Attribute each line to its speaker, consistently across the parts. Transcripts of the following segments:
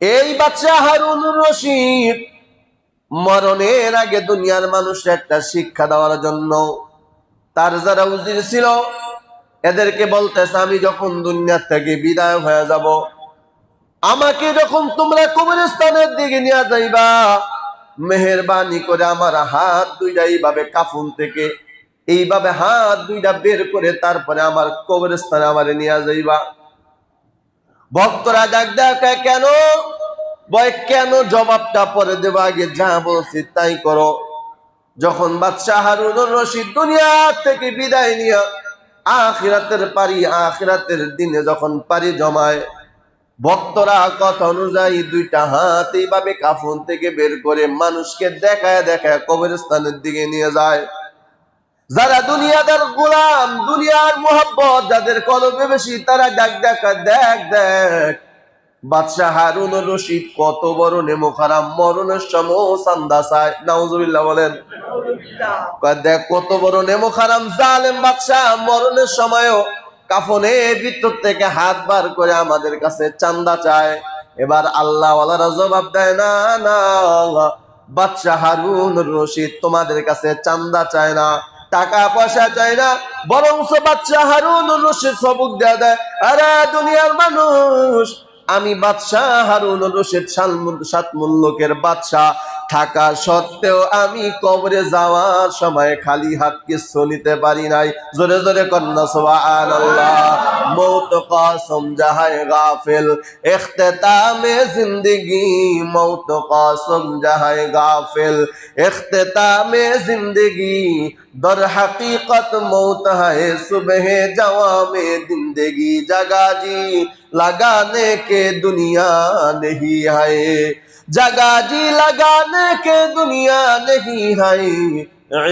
Speaker 1: এই বাদশা হারুনুর রশিদ মরণের আগে দুনিয়ার মানুষের একটা শিক্ষা দেওয়ার জন্য তার যারা উজির ছিল এদেরকে বলতেছে, আমি যখন দুনিয়া থেকে বিদায় হয়ে যাব, আমাকে যখন তোমরা কবরস্থানের দিকে নিয়ে যাইবা, মেহেরবানি করে আমার হাত দুইটা এইভাবে কাফন থেকে এইভাবে হাত দুইটা বের করে তারপরে আমার কবরস্থানে আমার নিয়ে যাইবা। ভক্তরা ডাক দেয়, কেন? বয় কেন জবাবটা পরে দেব, আগে যা বলছি তাই করো। যখন বাদশা হারুনুর রশিদ দুনিয়া থেকে বিদায় নিয়ে আখিরাতের দিনে যখন পারি জমায়, ভক্তরা কথা অনুযায়ী দুইটা হাত এইভাবে কাফন থেকে বের করে মানুষকে দেখায় দেখায় কবরস্থানের দিকে নিয়ে যায়। যারা দুনিয়াদার গোলাম, দুনিয়ার মোহাব্বত যাদের কলবে বেশি, তারা ডাক দেখা, দেখ দেখ বাদশা হারুনুর রশিদ কত বড় নেমুখ হারাম, মরণের সময় চান্দা চায়। নাউজুবিল্লাহ বলেন। দেখ কত বড় নেমুখ হারাম, জালেম বাদশা মরণের সময়ও কাফনের ভিতর থেকে হাত বার করে আমাদের কাছে চান্দা চায়। এবার আল্লাহ ওয়ালারা জবাব দেয়, না না, বাদশা হারুনুর রশিদ তোমাদের কাছে চান্দা চায় না, টাকা পয়সা চায় না, বরং বাদশা হারুনুর রশিদ সবক দেয়া দেয়, আরে দুনিয়ার মানুষ, আমি বাদশা হারুনুর রশিদ সাত মুল্লুকের বাদশা থাকা সত্ত্বেও আমি কবরে যাওয়ার সময় খালি হাত কিছু নিতে পারি নাই। জোরে জোরে কন্যা সুবহানাল্লাহ। মৌত কসম জাহায় গাফিল, ইখতিতামে জিন্দেগি, মৌত কসম জাহায় গাফিল, ইখতিতামে জিন্দেগি, दर हकीकत मौत है सुबह जवां में जिंदगी, जगा जी लगाने के दुनिया नहीं है, जगा जी लगाने के दुनिया नहीं है,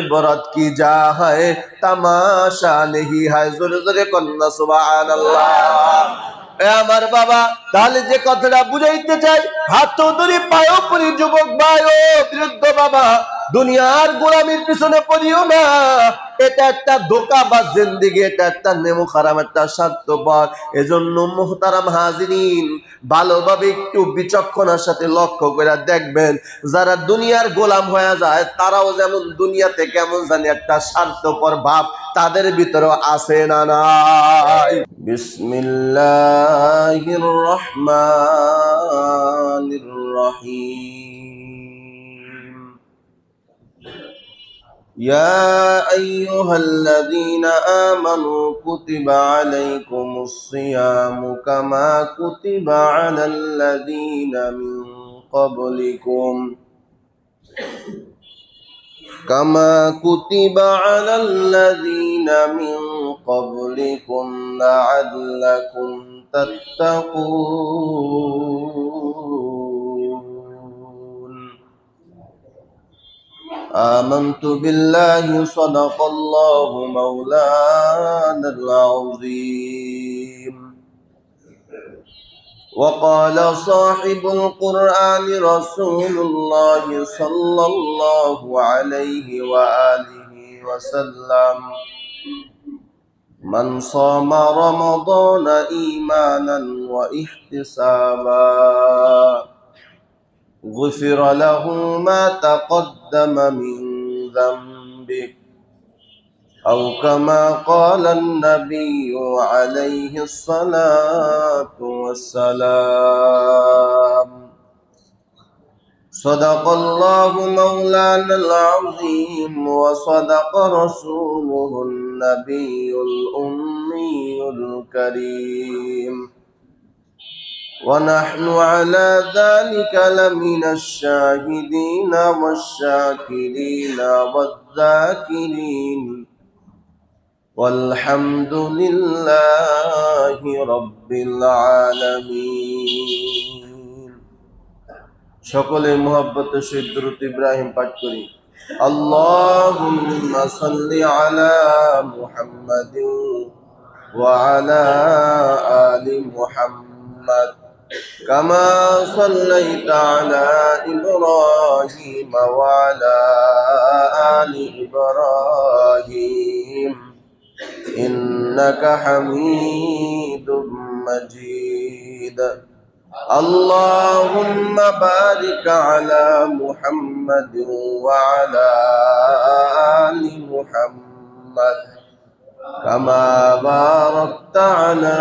Speaker 1: इबरत की जा है तमाशा नहीं है। जोरे जोरे कन्ना सुबहानाल्लाह। আমার বাবা, তাহলে যে কথাটা বুঝাইতে চাই, হাত ধরি পায়ও পরি, যুবক ভাই ও বৃদ্ধ বাবা, দুনিয়ার গোলামির পিছনে পড়িও না। এটা একটা ধোঁকা বা জিন্দেগি, এটা একটা নেমুখ হারাম, একটা স্বার্থপর। এজন্য মুহতারাম হাজিরিন, ভালোভাবে একটু বিচক্ষণার সাথে লক্ষ্য করে দেখবেন, যারা দুনিয়ার গোলাম হয়ে যায় তারাও যেমন দুনিয়াতে কেমন জানি একটা স্বার্থপর ভাব তাদের ভিতরেও আছে না নাই। বিসমিল্লাহির রহমানির রহিম। يا أيها الذين آمنوا كتب عليكم الصيام كما كتب على الذين من قبلكم كما كتب على الذين من قبلكم لعلكم تتقون. آمنت بالله صدق الله مولانا العظيم. وقال صاحب القرآن رسول الله صلى الله عليه وآله وسلم: من صام رمضان إيمانا واحتسابا غفر له ما تقدم من ذنبه، أو كما قال النبي عليه الصلاة والسلام. صدق الله مولانا العظيم، وصدق رسوله النبي الأمي الكريم، ونحن على ذلك لمن الشاهدين والشاكرين والذاكرين، والحمد لله رب العالمين. সকলে মুহাব্বতের সহিত দুরূদ ইব্রাহিম পাঠ করি। আল্লাহুম্মা সাল্লি আলা মুহাম্মাদিন ওয়া আলা আলি মুহাম্মাদ কামা সাল্লাইতা আলা ইব্রাহিম ওয়া আলা আলি ইব্রাহিম ইন্নাকা হামিদুম মাজিদ. اللهم بارك على محمد وعلى آل محمد كما باركت على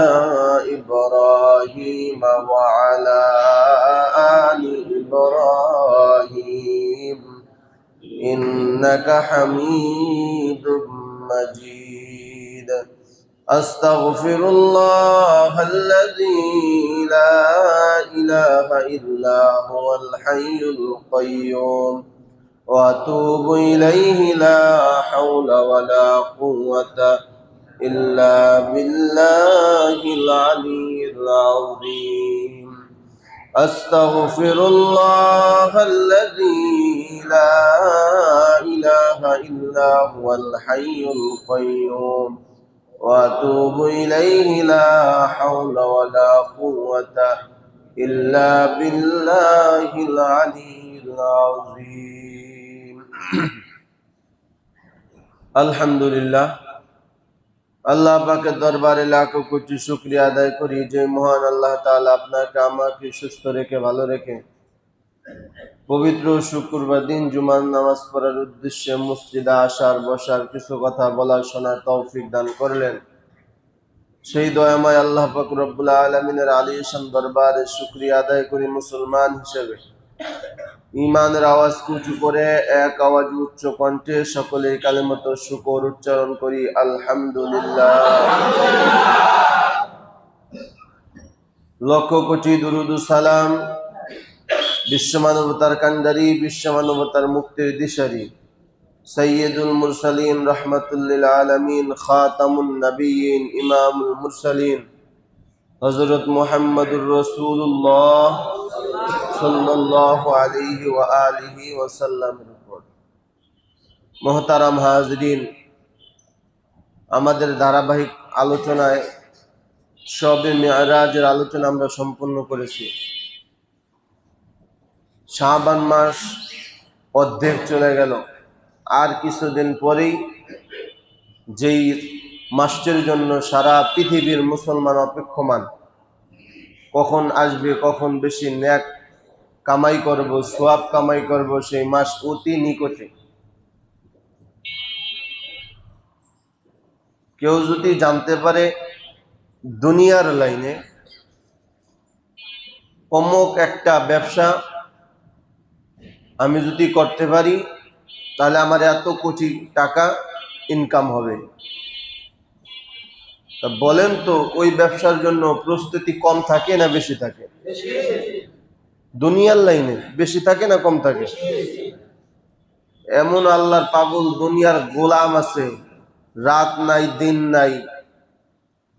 Speaker 1: إبراهيم وعلى آل إبراهيم إنك حميد مجيد أستغفر الله الذي لا إله إلا هو الحي القيوم وأتوب إليه لا حول ولا قوة إلا بالله العلي العظيم أستغفر الله الذي لا إله إلا هو الحي القيوم وأتوب إليه لا حول ولا قوة إلا بالله العلي العظيم الحمد لله আল্লাহ পাকের দরবারে লাখো কোটি শুকরিয়া আদায় করি যে মহান আল্লাহ তাআলা আপনাকে আমাকে সুস্থ রেখে ভালো রেখে পবিত্র শুক্রবার দিন জুমার নামাজ পড়ার উদ্দেশ্যে মসজিদে আসার বসার কিছু কথা বলার শোনার তৌফিক দান করলেন। সেই দয়াময় আল্লাহ পাক রব্বুল আলামিনের আলিশান দরবারে শুকরিয়া আদায় করি মুসলমান হিসেবে ঈমানের আওয়াজ উঁচু করে এক আওয়াজ উচ্চ কণ্ঠে সকলে কালিমাত শুকর উচ্চারণ করি আলহামদুলিল্লাহ। লক্ষ কোটি দুরুদ ও সালাম বিশ্ব মানবতার কান্ডারি বিশ্ব মানবতার মুক্তির দিশারি সৈয়দুল মুরসালিন রহমাতুল লিল আলামিন খাতামুন নবিয়্যিন ইমামুল মুরসালিন হযরত মুহাম্মদুর রাসূলুল্লাহ সাল্লাল্লাহু আলাইহি ওয়া আলিহি ওয়াসাল্লামের উপর। মুহতারাম হাজরিন, আমাদের ধারাবাহিক আলোচনায় শবে মিরাজের আলোচনা আমরা সম্পন্ন করেছি। শাবান মাস অর্ধেক চলে গেল, আর কিছুদিন পরেই যেই মাসটির জন্য সারা পৃথিবীর মুসলমান অপেক্ষমান, কখন আসবে, কখন বেশি নেক কামাই করব, সওয়াব কামাই করব, সেই মাস অতি নিকটে। কেউ যদি জানতে পারে দুনিয়ার লাইনে অমুক একটা ব্যবসা আমি যদি করতে পারি তাহলে আমার এত কোটি টাকা ইনকাম হবে, তা বলেন তো ওই ব্যবসার জন্য প্রস্তুতি কম থাকে না বেশি থাকে? দুনিয়ার লাইনে বেশি থাকে না কম থাকে? এমন আল্লাহর পাগল দুনিয়ার গোলাম আছে, রাত নাই দিন নাই,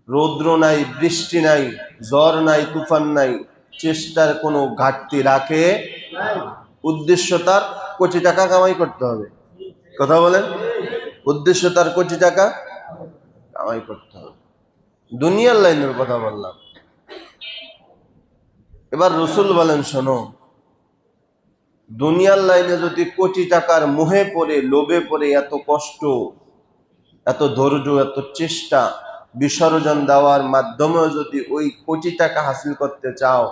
Speaker 1: রৌদ্র নাই বৃষ্টি নাই, ঝড় নাই তুফান নাই, চেষ্টার কোনো ঘাটতি রাখে। উদ্দেশ্য তার কোটি টাকা কামাই করতে হবে। কথা বলেন, উদ্দেশ্য তার কোটি টাকা কামাই করতে হবে। দুনিয়ার লাইনের কথা বললাম। এবার রসুল বলেন, শোনো, দুনিয়ার লাইনে যদি কোটি টাকার মোহে পড়ে লোভে পড়ে এত কষ্ট, এত ধৈর্য, এত চেষ্টা বিসর্জন দেওয়ার মাধ্যমেও যদি ওই কোটি টাকা হাসিল করতে চাও,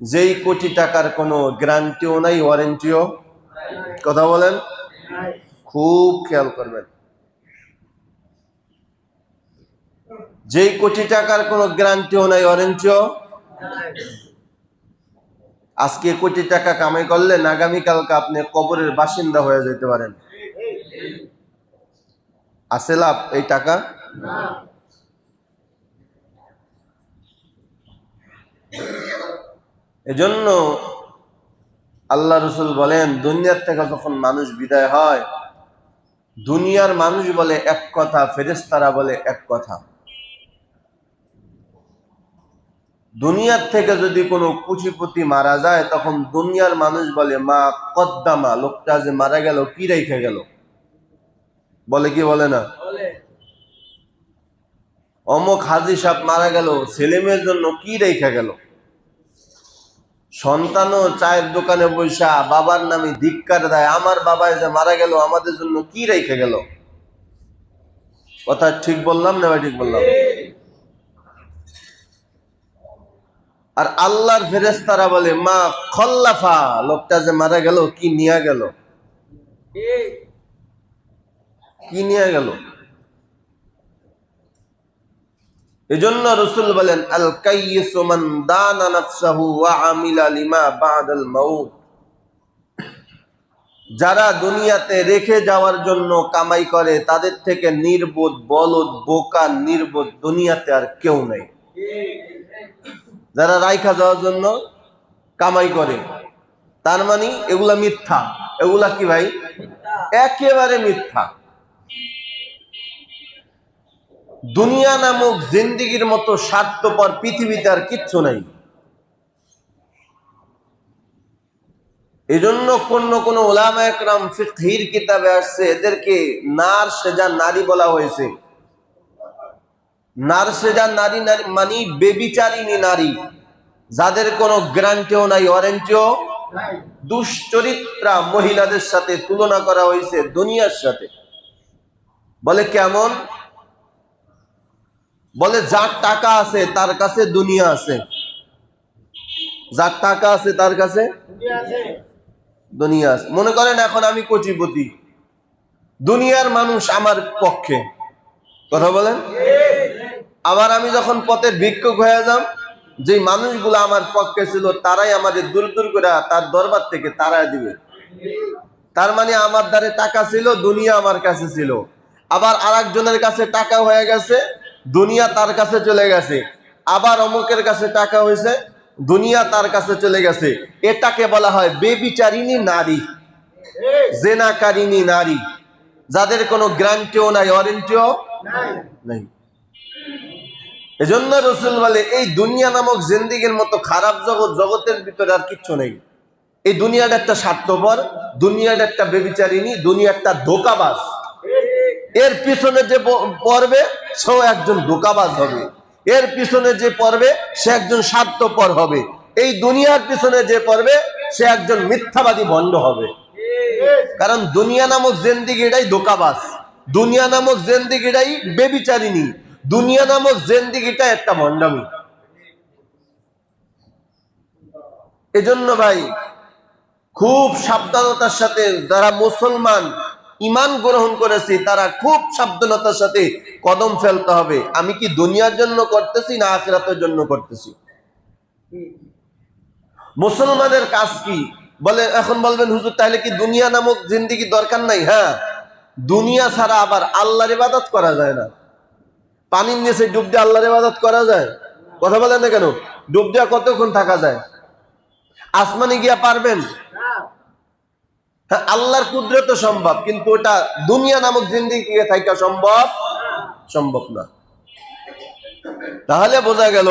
Speaker 1: যেই কোটি টাকার কোনো গ্যারান্টিও নাই, ওয়ারেন্টিও, কথা বলেন, খুব খেয়াল করবেন, যেই কোটি টাকার কোনো গ্যারান্টিও নাই, ওয়ারেন্টিও। আজকে কোটি টাকা কামাই করলেন, আগামীকালকে আপনি কবরের বাসিন্দা হয়ে যেতে পারেন। আছে লাভ এই টাকা? এজন্য আল্লাহ রসুল বলেন, দুনিয়ার থেকে যখন মানুষ বিদায় হয়, দুনিয়ার মানুষ বলে এক কথা, ফেরেশতারা বলে এক কথা। দুনিয়ার থেকে যদি কোনো কুচিপতি মারা যায়, তখন দুনিয়ার মানুষ বলে মা কদ্দামা, লোকটা যে মারা গেল কি রেখে গেল, বলে কি বলে না? অমুক হাজী সাহেব মারা গেল, ছেলে মেয়ের জন্য কি রেখে গেল। সন্তানও চায়ের দোকানে বৈশা বাবার নামে ধিক্কার দেয়, আমার বাবাই যে মারা গেল আমাদের জন্য কি রেখে গেল। কথা ঠিক বললাম না ঠিক বললাম? আর আল্লাহর ফেরেশতারা বলে মা খল্লাফা, লোকটা যে মারা গেল কি নিয়ে গেল, কি নিয়ে গেল। এজন্য রাসূল বলেন আল কাইয়িসু মান দানা নাফসাহু ওয়া আমিলা লিমা বাদাল মাউত। যারা দুনিয়াতে রেখে যাওয়ার জন্য কামাই করে তাদের থেকে নির্বোধ, বলদ, বোকা, নির্বোধ দুনিয়াতে আর কেউ নাই। যারা রাইখা যাওয়ার জন্য কামাই করে, তার মানে এগুলা মিথ্যা। এগুলা কি ভাই? একেবারে মিথ্যা। দুনিয়া নামক জিন্দেগির মতো স্বার্থপর পৃথিবীতে আর কিচ্ছু নাই। এজন্য কোন উলামা একরাম ফিকহির কিতাবে আসছে এদেরকে নার সেজা নারী বলা হয়েছে। নার সেজা নারী মানে বেবিচারিণী নারী, যাদের কোনো গ্যারান্টিও নাই, ওয়ারেন্টিও নাই। দুশ্চরিত্রা মহিলাদের সাথে তুলনা করা হয়েছে দুনিয়ার সাথে। বলে কেমন? বলে যার টাকা আছে তার কাছে দুনিয়া আছে, যার টাকা আছে তার কাছে দুনিয়া আছে। মনে করেন এখন আমি কোটিপতি, দুনিয়ার মানুষ আমার পক্ষে, কথা বলেন। আবার আমি যখন পথের ভিক্ষুক হয়ে যাম, যে মানুষগুলো আমার পক্ষে ছিল তারাই আমাদের দূর দূর করে তার দরবার থেকে তাড়ায় দিবে। তার মানে আমার দ্বারে টাকা ছিল, দুনিয়া আমার কাছে ছিল। আবার আরেকজনের কাছে টাকা হয়ে গেছে, দুনিয়া তার কাছে চলে গেছে। আবার অমুকের কাছে টাকা হয়েছে, দুনিয়া তার কাছে চলে গেছে। এটাকে বলা হয় বেবিচারিণী নারী, জেনাকারিণী নারী, যাদের কোনো গ্যারান্টিও নাই, ওয়ারেন্টিও নাই। এজন্য রাসূল বলে এই দুনিয়া নামক জিন্দেগির মতো খারাপ জগতের ভিতরে আর কিচ্ছু নেই। এই দুনিয়াটা একটা স্বার্থপর, দুনিয়াটা একটা বেবিচারিণী, দুনিয়া একটা ধোঁকাবাজ। এর পিছনে যে পড়বে সেও একজন ধোঁকাবাজ হবে, এর পিছনে যে পড়বে সে একজন স্বার্থপর হবে, এই দুনিয়ার পিছনে যে পড়বে সে একজন মিথ্যাবাদী ভণ্ড হবে। কারণ দুনিয়া নামক জিন্দেগিটাই ধোঁকাবাজ, দুনিয়া নামক জিন্দেগিটাই বেবিচারিণী, দুনিয়া নামক জিন্দেগিটা একটা ভণ্ডামি। এজন্য ভাই খুব সাবধানতার সাথে যারা মুসলমান ঈমান গ্রহণ করেছি তারা খুব সাবধানতার সাথে কদম ফেলতে হবে। আমি কি দুনিয়ার জন্য করতেছি না আখিরাতের জন্য করতেছি? মুসলমানের কাজ কি? বলে এখন বলবেন হুজুর তাহলে কি দুনিয়া নামক জিন্দেগি দরকার নাই? হ্যাঁ, দুনিয়া ছাড়া আবার আল্লাহর ইবাদত করা যায় না। পানির নিচে ডুব দিয়ে আল্লাহর ইবাদত করা যায়? কথা বলেন না কেন? ডুব দিয়ে কতক্ষণ থাকা যায়? আসমানে গিয়া পারবেন? হ্যাঁ, আল্লাহর কুদরত সম্ভব, কিন্তু ওটা দুনিয়া নামক জিন্দেগি থাকা সম্ভব না। তাহলে বোঝা গেল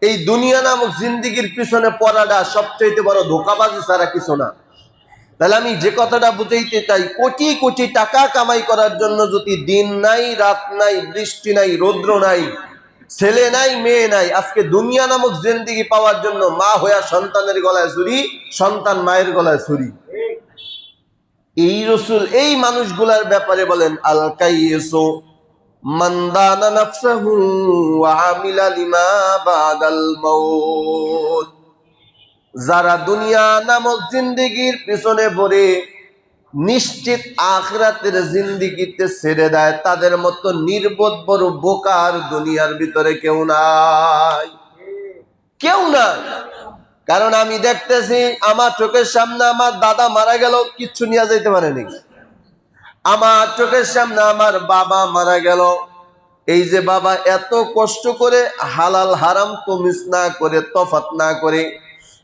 Speaker 1: এই দুনিয়া নামক জিন্দেগির পিছনে পড়াটা সবচেয়ে বড় ধোঁকাবাজি ছাড়া কিছু না। তাহলে আমি যে কথাটা বুঝাইতে চাই, কোটি কোটি টাকা কামাই করার জন্য যদি দিন নাই, রাত নাই, বৃষ্টি নাই, রৌদ্র নাই, ছেলে নাই, মেয়ে নাই, আজকে দুনিয়া নামক জিন্দেগি পাওয়ার জন্য মা হইয়া সন্তানের গলায় ছুরি, সন্তান মায়ের গলায় ছুরি। এই রাসূল এই মানুষগুলার ব্যাপারে বলেন আল কাইয়িসু মান দানা নাফসাহু ওয়া আমিলা লিমা বাদাল মাউত। যারা দুনিয়া নামক জিন্দেগির পিছনে পড়ে নিশ্চিত আখিরাতের জিন্দেগিতে ছেড়ে দেয়, তাদের মতো নির্বোধ বড় বোকার দুনিয়ার ভিতরে কেউ নাই, কেউ নাই। কারণ আমি দেখতেছি আমার চোখের সামনে আমার দাদা মারা গেল, কিচ্ছু নিয়ে যেতে পারেনি। আমার চোখের সামনে আমার বাবা মারা গেল, এই যে বাবা এত কষ্ট করে হালাল হারাম তমিজ না করে, তফাৎ না করে,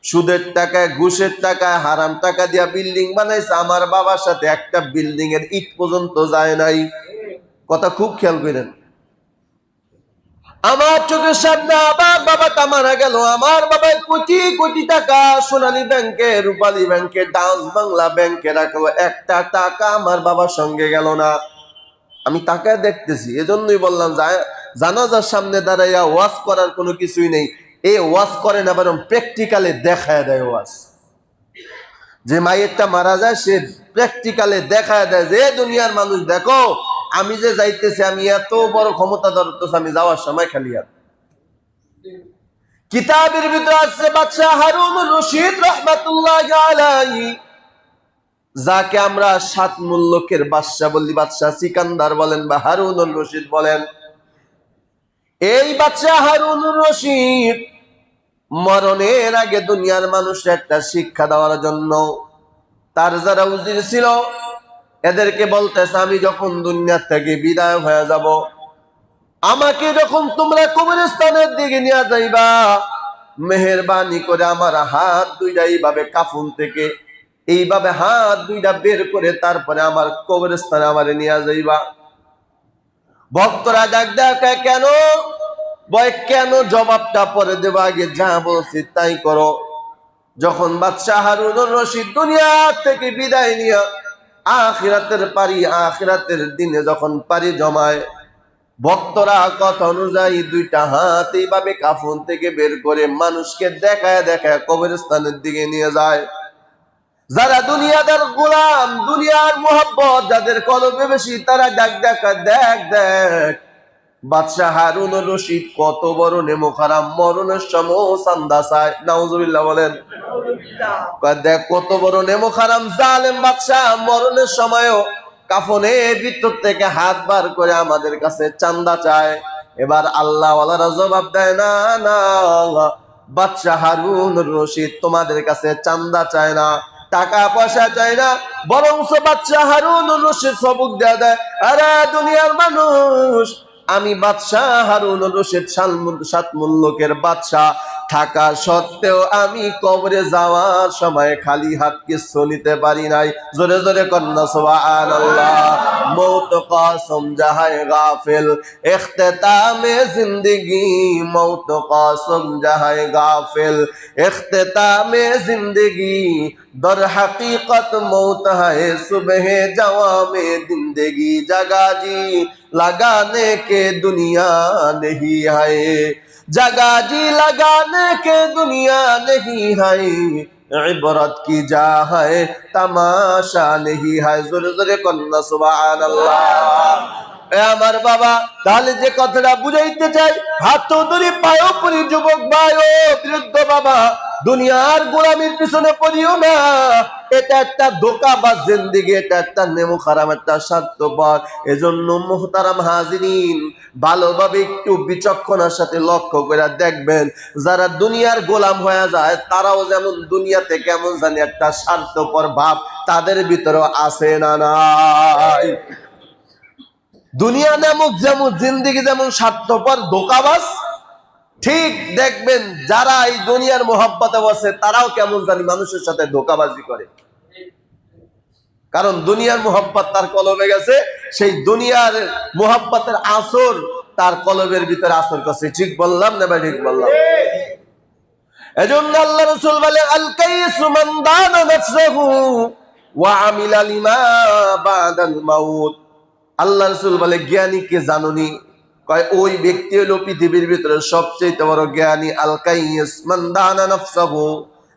Speaker 1: সুদের টাকায়, ঘুষের টাকায়, হারাম টাকা দিয়া বিল্ডিং বানাইছে, আমার বাবার সাথে একটা বিল্ডিং এর ইট পর্যন্ত যায় নাই। কথা খুব খেয়াল করেন। আমার চোখের সামনে আবার বাবাটা মারা গেল, আমার বাবাই কোটি কোটি টাকা সোনালী ব্যাংকে, রূপালী ব্যাংকে, ডাচ বাংলা ব্যাংকে রাখলো, একটা টাকা আমার বাবার সঙ্গে গেল না। আমি তাকায় দেখতেছি। এজন্যই বললাম জানাজার সামনে দাঁড়াইয়া ওয়াজ করার কোনো কিছুই নেই। এই ওয়াজ করে না, বরং প্র্যাকটিক্যালে দেখায় দেয় ওয়াজ। যে মায়েরটা মারা যায় সে প্র্যাকটিক্যালে দেখায় দেয় যে দুনিয়ার মানুষ দেখো আমি যে যাইতেছি, আমি এত বড় ক্ষমতা ধরতেছি, আমি যাওয়ার সময় খালি আর কিতাবের ভিতরে আছে বাদশাহ হারুনুর রশিদ রাহমাতুল্লাহি আলাইহি, যাকে আমরা 7 মুলুকের বাদশা বলি, বাদশাহ সিকান্দার বলেন বা হারুনুর রশিদ বলেন। এই বাদশাহ হারুনুর রশিদ মরণের আগে দুনিয়ার মানুষের একটা শিক্ষা দেওয়ার জন্য তার যারা উজির ছিল এদেরকে বলতেছে, আমি যখন দুনিয়া থেকে বিদায় হয়ে যাব, আমাকে যখন তোমরা কবরস্থানের দিকে নিয়ে যাইবা, মেহেরবানি করে আমার হাত দুইটা এইভাবে কাফন থেকে এইভাবে হাত দুইটা বের করে তারপরে আমার কবরস্থানে আমার নিয়ে যাইবা। ভক্তরা ডাক ডাকে, কেন বয়, কেন জবাবটা পরে দেব, আগে যা বলছি তাই করো। যখন বাদশাহ হারুনুর রশিদ দুনিয়া থেকে বিদায় নিয়ে আখিরাতের দিনে যখন পারি জমায়, ভক্তরা কথা অনুযায়ী দুইটা হাত এইভাবে কাফন থেকে বের করে মানুষকে দেখায় দেখায় কবরস্থানের দিকে নিয়ে যায়। যারা দুনিয়াদার গোলাম, দুনিয়ার মোহাব্বত যাদের কলবে বেশি, তারা ডাক দেখা, দেখ দেখ বাদশাহ হারুনুর রশিদ কত বড় নেমো খারাম, মরণের সময় চান্দা চায়। নাউজুবিল্লাহ বলেন। দেখ কত বড় নেমো খারাম জালেম বাদশাহ, মরণের সময়ও কাফনের ভিতর থেকে হাত বার করে আমাদের কাছে চান্দা চায়। এবার আল্লাহ ওয়ালারা জবাব দেয়, না না, বাদশাহ হারুনুর রশিদ তোমাদের কাছে চান্দা চায় না, টাকা পয়সা চায় না, বরং বাদশাহ হারুনুর রশিদ সবক দেয়, আরে দুনিয়ার মানুষ, আমি বাদশাহ হারুনুর রশিদ 7 মুলুকের বাদশাহ থাকা সত্ত্বেও আমি কবরে যাওয়ার সময় খালি হাত কিছু নিতে পারি নাই। জোরে জোরে কন্যা সুবহানাল্লাহ। মৌত কসম জাহায় গাফিল, ইখতিতামে জিন্দেগি, মৌত কসম জাহায় গাফিল, ইখতিতামে জিন্দেগি, दर हकीकत मौत है सुबह जवां में जिंदगी, जगा जी लगाने के दुनिया नहीं है, जगा जी लगाने के दुनिया नहीं है, इबरत की जा है तमाशा नहीं है। जोरे जोरे कन्ना सुबहानाल्लाह। আমার বাবা, তাহলে যে কথাটা বুঝাইতে চাই, হাত ধরে পায়ও পরি যুবক ভাই ও বৃদ্ধ বাবা, দুনিয়ার গোলামির পিছনে পড়িও না। এটা একটা ধোঁকাবাজ জিন্দেগি, এটা একটা নেমো খারাম, একটা স্বার্থপর। এজন্য মুহতারাম হাজিরিন, ভালোভাবে একটু বিচক্ষণার সাথে লক্ষ্য করে দেখবেন, যারা দুনিয়ার গোলাম হয়ে যায় তারাও যেমন দুনিয়াতে কেমন জানি একটা স্বার্থপর ভাব তাদের ভিতরেও আছে না নাই? দুনিয়া নামক যেমন জিন্দেগি যেমন স্বার্থপর ধোঁকাবাজ, ঠিক দেখবেন যারা এই দুনিয়ার মোহাব্বতে বসে তারাও কেমন জানি মানুষের সাথে ধোঁকাবাজি করে। কারণ দুনিয়ার মোহাব্বত তার কলবে গেছে, সেই দুনিয়ার মোহাব্বতের আসর তার কলবের ভিতরে আসর করছে। ঠিক বললাম না ভাই? ঠিক বললাম। এজন্য আল্লাহ রাসূল বলে, আল কাইসু মান দানা নাফসাহু ওয়া আমিলা লিমা বাদাল মাউত। আল্লাহ রাসূল বলে, জ্ঞানী কে জানুনি? কয় ওই ব্যক্তি হলো পৃথিবীর ভিতরে সবচেয়ে বড় জ্ঞানী। আল কাইস মান দানা নাফসাহু,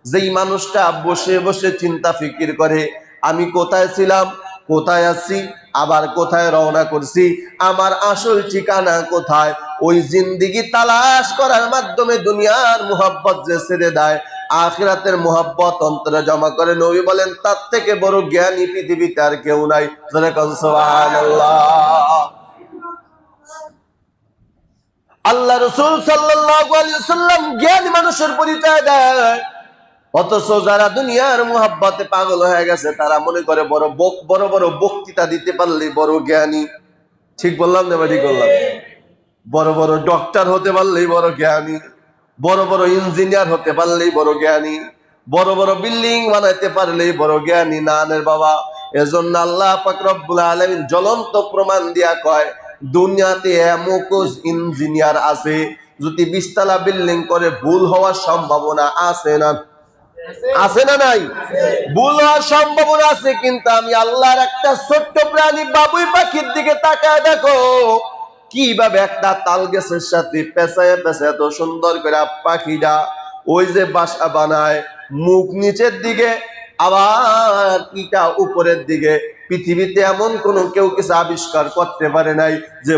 Speaker 1: যেই মানুষটা বসে বসে চিন্তা ফিকির করে, আমি কোথায় ছিলাম, কোথায় আছি, আবার কোথায় রওনা করছি, আমার আসল ঠিকানা কোথায়, ওই জিন্দেগি তালাশ করার মাধ্যমে দুনিয়ার মোহাব্বত যে ছেড়ে দেয়, আখিরাতের মোহাব্বত অন্তরে জমা করে, নবী বলেন তার থেকে বড় জ্ঞানী পৃথিবীতে আর কেউ নাই। সুবহানাল্লাহ। আল্লাহ রাসূল সাল্লাল্লাহু আলাইহি ওয়াসাল্লাম জ্ঞানী মানুষের পরিচয় দেয়, অথচ যারা দুনিয়ার মোহাব্বতে পাগল হয়ে গেছে তারা মনে করে বড় বড় বক্তৃতা দিতে পারলেই বড় জ্ঞানী। ঠিক বললাম না? ঠিক বললাম। বড় বড় ডক্টর হতে পারলেই বড় জ্ঞানী, বড় বড় ইঞ্জিনিয়ার হতে পারলেই বড় জ্ঞানী, বড় বড় বিল্ডিং বানাইতে পারলেই বড় জ্ঞানী। না রে বাবা। এজন্য আল্লাহ পাক রব্বুল আলামিন জ্বলন্ত প্রমাণ দিয়া কয়, দুনিয়াতে এমন ইঞ্জিনিয়ার আছে যদি 20 তলা বিল্ডিং করে ভুল হওয়ার সম্ভাবনা আছে না? আছে না নাই? ভুল হওয়ার সম্ভাবনা আছে, কিন্তু আমি আল্লাহর একটা ছোট্ট প্রাণী বাবুই পাখির দিকে তাকায় দেখো, কিভাবে একটা তাল গাছের সাথে পেঁচায় পেঁচায় এত সুন্দর করে পাখিটা ওই যে বাসা বানায়, মুখ নিচের দিকে আবার পিঠা উপরের দিকে, পৃথিবীতে এমন কোনো কেউ কিছু আবিষ্কার করতে পারে নাই যে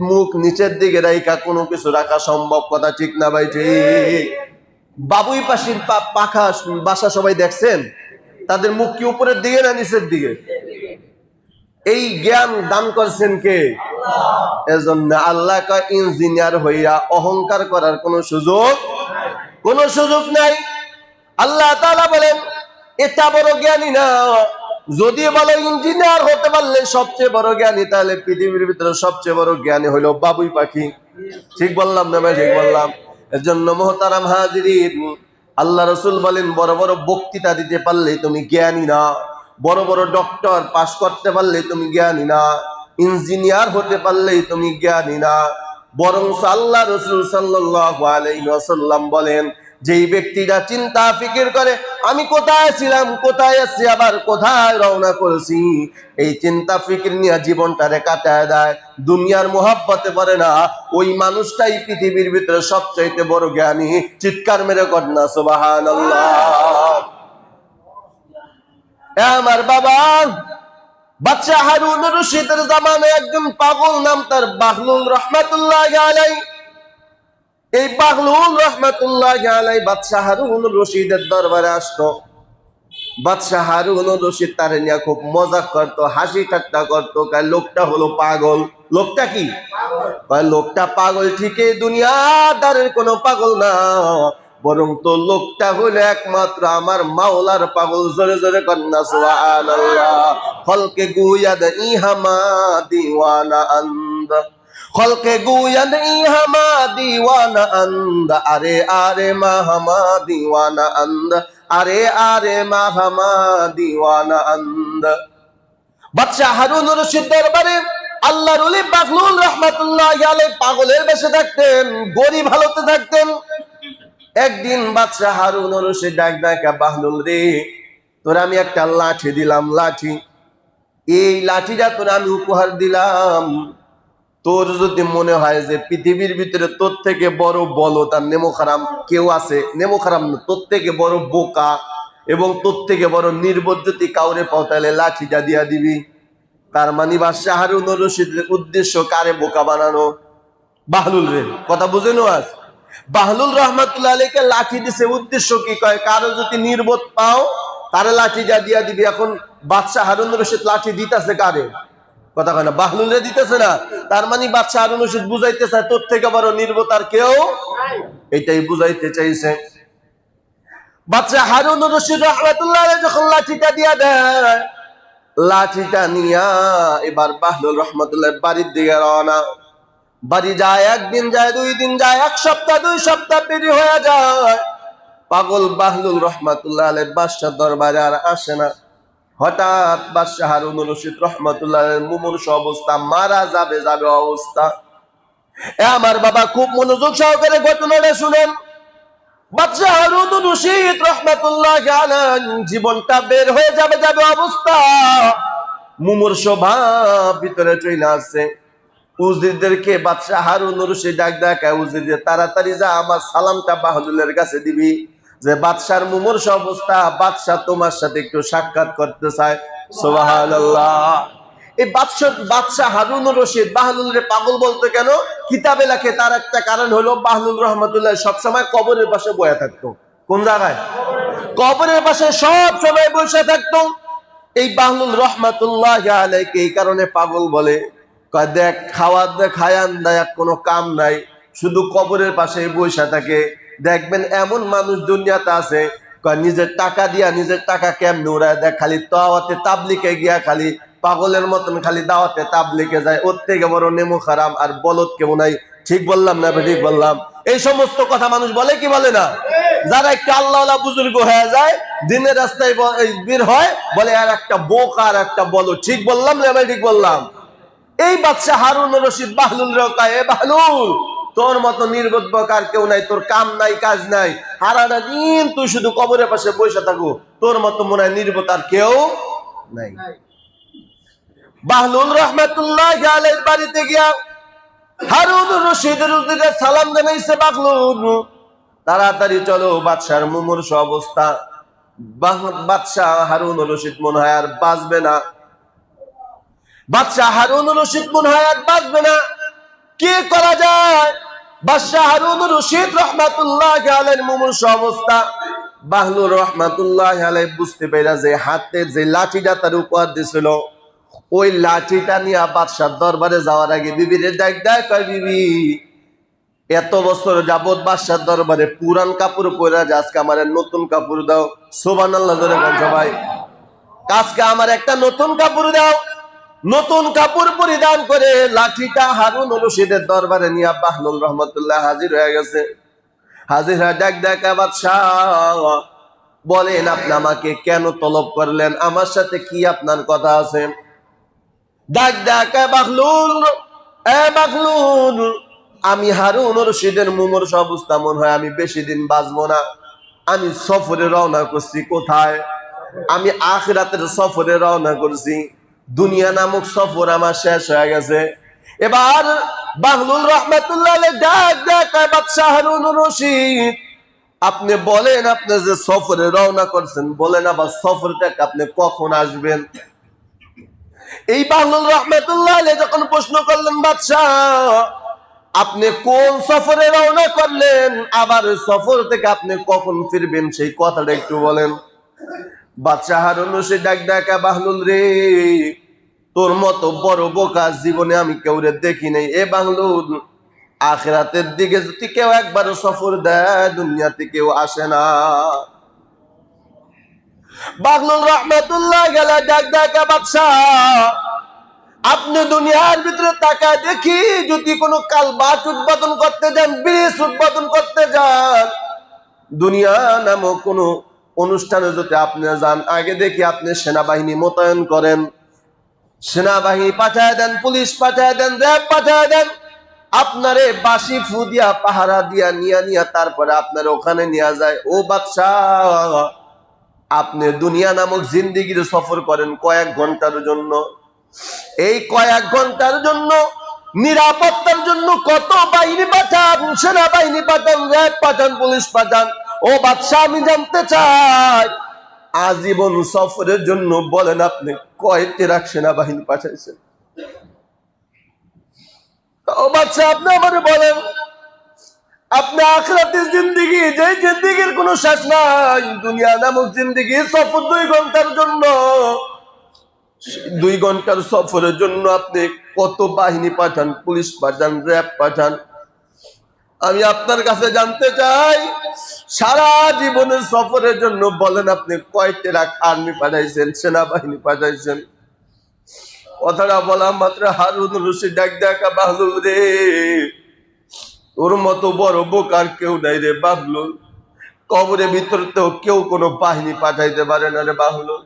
Speaker 1: মুখ নিচের দিকে রাখা কোনো কিছু রাখা সম্ভব। কথা ঠিক না ভাই? ঠিক। বাবুই পাখির পাখা বাসা সবাই দেখছেন? তাদের মুখ কি উপরের দিকে না নিচের দিকে? এই জ্ঞান দান করছেন কে? এজন্য আল্লাহ কয় ইঞ্জিনিয়ার হইয়া অহংকার করার কোনো সুযোগ নাই। আল্লাহ তাআলা বলেন এটা বড় জ্ঞানী না। যদি বলো ইঞ্জিনিয়ার হতে পারলে সবচেয়ে বড় জ্ঞানী, তাহলে পৃথিবীর ভিতরে সবচেয়ে বড় জ্ঞানী হলো বাবুই পাখি। ঠিক বললাম না ভাই? ঠিক বললাম। এর জন্য মুহতারাম হাজিরিন, আল্লাহ রাসূল বলেন বড় বড় বক্তৃতা দিতে পারলে তুমি জ্ঞানী না, বড় বড় ডক্টর পাস করতে পারলে তুমি জ্ঞানী না, ইঞ্জিনিয়ার হতে পারলেই তুমি জ্ঞানী না। বরং আল্লাহ রাসূল সাল্লাল্লাহু আলাইহি ওয়াসাল্লাম বলেন যেই ব্যক্তিরা চিন্তা ফিকির করে আমি কোথায় ছিলাম, কোথায় আছি, আবার কোথায় রওনা করেছি, এই চিন্তা ফিকির নিয়ে জীবনটারে কাটায় দেয়, দুনিয়ার মোহাব্বতে পড়ে না, ওই মানুষটাই পৃথিবীর ভিতরে সবচাইতে বড় জ্ঞানী। চিৎকার মেরে কর না সুবহানাল্লাহ। আমার বাবা বাদশা হারুন রশিদের জামানায় একজন পাগল, নাম তার বাহলুল রহমাতুল্লাহি আলাইহি। এই বাহলুল রহমাতুল্লাহি আলাইহি বাদশা হারুন রশিদের দরবারে আসতো। বাদশা হারুন রশিদ তার নিয়ে খুব মজা করতো, হাসি ঠাট্টা করতো। লোকটা হলো পাগল। লোকটা কি? লোকটা পাগল ঠিকই, দুনিয়াদারের কোনো পাগল না, বরং তো লোকটা হলো একমাত্র আমার মাওলার পাগল। জোরে জোরে কন্যা সুবহানাল্লাহ। খলকে গুয়াদ ইহামা দিওয়ানা আন্দ, খলকে গুয়াদ ইহামা দিওয়ানা আন্দ, আরে আরে মাহামা দিওয়ানা আন্দ, আরে আরে মাহামা দিওয়ানা আন্দ। বাদশা হারুন রশিদ দরবারে আল্লাহর ওলি বাহলুল রহমাতুল্লাহি আলাইহি পাগলের বেশে থাকতেন, গরিব হালতে থাকতেন। একদিন বাদশা হারুন রশিদ ডাক ডাকা, বাহলুল রে, তোর আমি একটা লাঠি দিলাম, লাঠি, এই লাঠিটা তোর আমি উপহার দিলাম। তোর যদি মনে হয় যে পৃথিবীর ভিতরে তোর থেকে বড় বলো তার নেমোখারাম কেউ আছে, নেমোখারাম না, তোর থেকে বড় বোকা এবং তোর থেকে বড় নির্বোধ যদি কাউরে পাও তাহলে লাঠিটা দিয়া দিবি। তার মানে বাদশা হারুন রশিদের উদ্দেশ্য কারে বোকা বানানো? বাহলুল রে। কথা বুঝে নো? আজ বাহলুল রহমাতুল্লাহ আলাইহিকে লাঠি দিছে, উদ্দেশ্য কি? কয় কারো যদি নির্বোধ পাও তারে লাঠিটা দিয়া দিবি। এখন বাদশা হারুন রশিদ লাঠি দিতেছে কারে? কথা কয় না, বাহলুলে দিতেছে না। তার মানে বাদশা হারুন রশিদ বুঝাইতে চায় তোর থেকে বড় নির্বোধ আর কেউ এটাই বুঝাইতে চাইছে। বাদশা হারুন রশিদ রাহমাতুল্লাহ আলাইহি যখন লাঠিটা দিয়া দেয়, লাঠিটা নিয়া এবার বাহলুল রহমাতুল্লাহ বাড়ির দিকে রওনা। বাড়ি যায়, একদিন যায়, 2 দিন যায়, 1 সপ্তাহ 2 সপ্তাহ পেরি হয়ে যায়। পাগল বাহলুল রহমাতুল্লাহ আলাইহি বাদশার দরবারে আর আসে না। হঠাৎ বাদশা হারুন রশিদ রহমাতুল্লাহ আলাইহি মুমূর্ষ অবস্থা, মারা যাবে অবস্থা। আমার বাবা খুব মনোযোগ সহকারে ঘটনাটা শুনেন। বাদশা হারুন রশিদ রাহমাতুল্লাহি আলাইহি জীবনটা বের হয়ে যাবে অবস্থা, মুমূর্ষ ভাব ভিতরে চলে আসছে। উজিরদেরকে বাদশা হারুন রশিদ ডাক ডাকা, উজিরদের তাড়াতাড়ি যা আমার সালামটা বাহলুলের কাছে দিবি যে বাদশার মুমূর্ষ অবস্থা, বাদশা তোমার সাথে একটু সাক্ষাৎ করতে চায়। সুবহানাল্লাহ। এই বাদশা হারুন রশিদ বাহলুলের পাগল বলতে কেন কিতাবে লেখে, তার একটা কারণ হলো বাহলুল রহমাতুল্লাহ সবসময় কবরের পাশে বসে থাকতো। কোন জায়গায়? কবরের পাশে সব সময় বসে থাকতো। এই বাহলুল রহমাতুল্লাহি আলাইহি এই কারণে পাগল বলে। কয় দেখ, খায়ান দেয় কোনো কাম নাই, শুধু কবরের পাশে বসে থাকে। দেখবেন এমন মানুষ দুনিয়াতে আছে, কয় নিজের টাকা দিয়া নিজের টাকা কেমনে উড়ায় দেয়, খালি দাওয়াতে তাবলিগে গিয়া খালি পাগলের মতন খালি দাওয়াতে তাবলিগে যায়। ওর থেকে বড় নেমোখারাম আর বলদ কেউ নাই। ঠিক বললাম না? ঠিক বললাম। এই সমস্ত কথা মানুষ বলে কি বলে না? যারা একটা আল্লাহওয়ালা বুজুর্গ হয়ে যায়, দিনের রাস্তায় বের হয়, বলে আর একটা বোকা আর একটা বলদ। ঠিক বললাম না? ঠিক বললাম। এই বাদশা হারুন রশিদ বাহলুল রে কয়, এ বাহলুল, তোর মতো নির্বোধ বকার কেউ নাই, তোর কাম নাই কাজ নাই, সারাটা দিন তুই শুধু কবরের পাশে বসে থাকো, তোর মতো মনে হয় নির্বোধ আর কেউ নাই। বাহলুল রহমাতুল্লাহি আলাইহির বাড়িতে গিয়া হারুন রশিদের উদ্দেশ্যে সালাম জানাইছে বাহলুল, তাড়াতাড়ি চলো, বাদশার মুমূর্ষ অবস্থা। বাদশা হারুন রশিদ মনে হয় আর বাঁচবে না। বাদশাহ হারুন রশিদ মনে হয় আর বাঁচবে না, কি করা যায়? বাদশাহ হারুন রশিদ রহমাতুল্লাহ আলাইহির মুমূর্ষু অবস্থা। বাহলুল রহমাতুল্লাহ আলাইহি বুঝতে পেরে যে হাতের যে লাঠিটা তার উপহার দিছিল, ওই লাঠিটা নিয়ে বাদশার দরবারে যাওয়ার আগে বিবিরে ডাক দেয়, কয় বিবি, এত বছর যাবত বাদশার দরবারে পুরান কাপড় পরে আজকে আমার নতুন কাপড় দাও। সুবহানাল্লাহ জোরে বল সবাই। আজকে আমার একটা নতুন কাপড় দাও। নতুন কাপড় পরিধান করে লাঠিটা হারুন রশিদের দরবারে নিয়ে বাহলুল রহমাতুল্লাহ হাজির হয়ে গেছে। হাজির হয়ে ডাক দেখা, বাদশাহ বলেন আপনি আমাকে কেন তলব করলেন, আমার সাথে কি আপনার কথা আছে? ডাক দেখা, বাহলুল, এ বাহলুল, আমি হারুন রশিদের মুমূর্ষু অবস্থা, মনে হয় আমি বেশি দিন বাঁচবো না। আমি সফরে রওনা করছি। কোথায়? আমি আখিরাতের সফরে রওনা করছি। দুনিয়া নামক সফর আমার শেষ হয়ে গেছে। এবার বাহলুল রহমাতুল্লাহ আলাইহি ডাক দেয়, বাদশাহ হারুন রশিদ, আপনি বলেন আপনি যে সফরে রওনা করছেন, বলেন আবার সফর থেকে আপনি কখন আসবেন? এই বাহলুল রহমাতুল্লাহ আলাইহি যখন প্রশ্ন করলেন, বাদশাহ আপনি কোন সফরে রওনা করলেন, আবার সফর থেকে আপনি কখন ফিরবেন, সেই কথাটা একটু বলেন। বাদশাহ হারুন রশিদ ডাক দেখা, বাহলুল রে, তোর মতো বড় বোকা জীবনে আমি কেউ রে দেখি নাই। এ বাহলুল, আখিরাতের দিকে যদি কেউ একবার সফর দেয়, দুনিয়াতে কেউ আসে না। বাহলুল রহমাতুল্লাহ গেলা ডাক দেখা, বাদশাহ আপনি দুনিয়ার ভিতরে তাকায় দেখি, যদি কোনো কালবাট উৎপাদন করতে যান, ব্রিজ উৎপাদন করতে যান, দুনিয়া নামক কোনো অনুষ্ঠানে যদি আপনি যান, আগে দেখি আপনি সেনাবাহিনী মোতায়েন করেন, সেনাবাহিনী পাঠায় দেন, পুলিশ পাঠায় দেন, র্যাব পাঠায় দেন, আপনারে বাঁশি ফু দিয়া পাহারা দিয়া নিয়া তারপরে আপনার ওখানে নিয়ে যায়। ও বাদশাহ, আপনি দুনিয়া নামক জিন্দেগির সফর করেন কয়েক ঘন্টার জন্য। এই কয়েক ঘন্টার জন্য নিরাপত্তার জন্য কত বাহিনী পাঠান, সেনাবাহিনী পাঠান, র্যাব পাঠান, পুলিশ পাঠান। ও বাদশাহ, আমি জানতে চাই আজীবন সফরের জন্য বলেন আপনি কয় ট্রাক সেনাবাহিনী পাঠাইছেন? ও বাদশাহ, আপনি আমারে বলেন, আপনি আখিরাতের জিন্দেগি, যে জিন্দেগির কোনো শেষ নাই, দুনিয়া নামক জিন্দেগি সফর 2 ঘন্টার জন্য, 2 ঘন্টার সফরের জন্য আপনি কত বাহিনী পাঠান, পুলিশ পাঠান, র্যাব পাঠান? আমি আপনার কাছে জানতে চাই সারা জীবনের সফরের জন্য বলেন আপনি কয় ট্রাক আর্মি পাঠাইছেন, সেনাবাহিনী পাঠাইছেন? কথাটা বলা মাত্র হারুন রশিদ ডাক দেখা, বাহলুল রে, ওর মতো বড় বোকার কেউ নাই রে বাহলুল। কবরের ভিতর তো কেউ কোনো বাহিনী পাঠাইতে পারে না রে বাহলুল।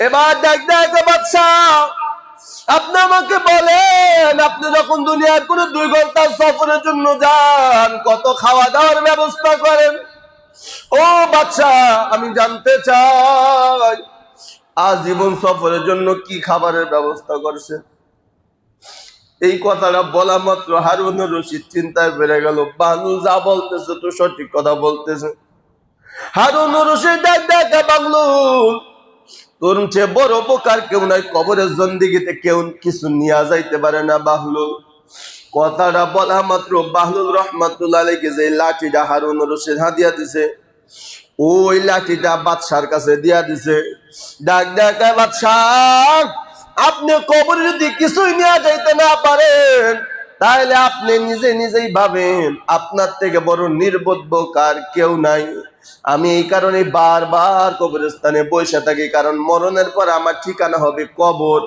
Speaker 1: এবার ডাক দেখা, বাদশাহ আপনি আমাকে বলেন, আপনি যখন দুনিয়ার কোনো 2 ঘন্টার সফরের জন্য যান, কত খাওয়া দাওয়ার ব্যবস্থা করেন? ও বাদশাহ, আমি জানতে চাই আজীবন সফরের জন্য কি খাবারের ব্যবস্থা করছে? এই কথাটা বলা মাত্র হারুন রশিদ চিন্তায় বেড়ে গেল, বাহলুল যা বলতেছে তো সঠিক কথা বলতেছে। হারুন রশিদ ডাক দেখা, বাহলুল তোর চেয়ে বড় বোকার কেউ নাই, কবরের জিন্দেগিতে কেউ কিছু নিয়ে যাইতে পারে না বাহলুল। কথাটা বলা মাত্র বাহলুল রহমাতুল্লাহ আলাইহি যে লাঠিটা হারুন রশিদ হাদিয়া দিছে, ওই লাঠিটা বাদশার কাছে দিয়া দিছে। ডাক দেখা, বাদশাহ আপনি কবরে যদি কিছুই নিয়ে যাইতে না পারেন, তাহলে আপনি নিজেই ভাবেন আপনার থেকে বড় নির্বোধ বোকার কেউ নাই। আমি এই কারণে বারবার কবরস্থানে বসে থাকি, কারণ মরণের পর আমার ঠিকানা হবে কবর।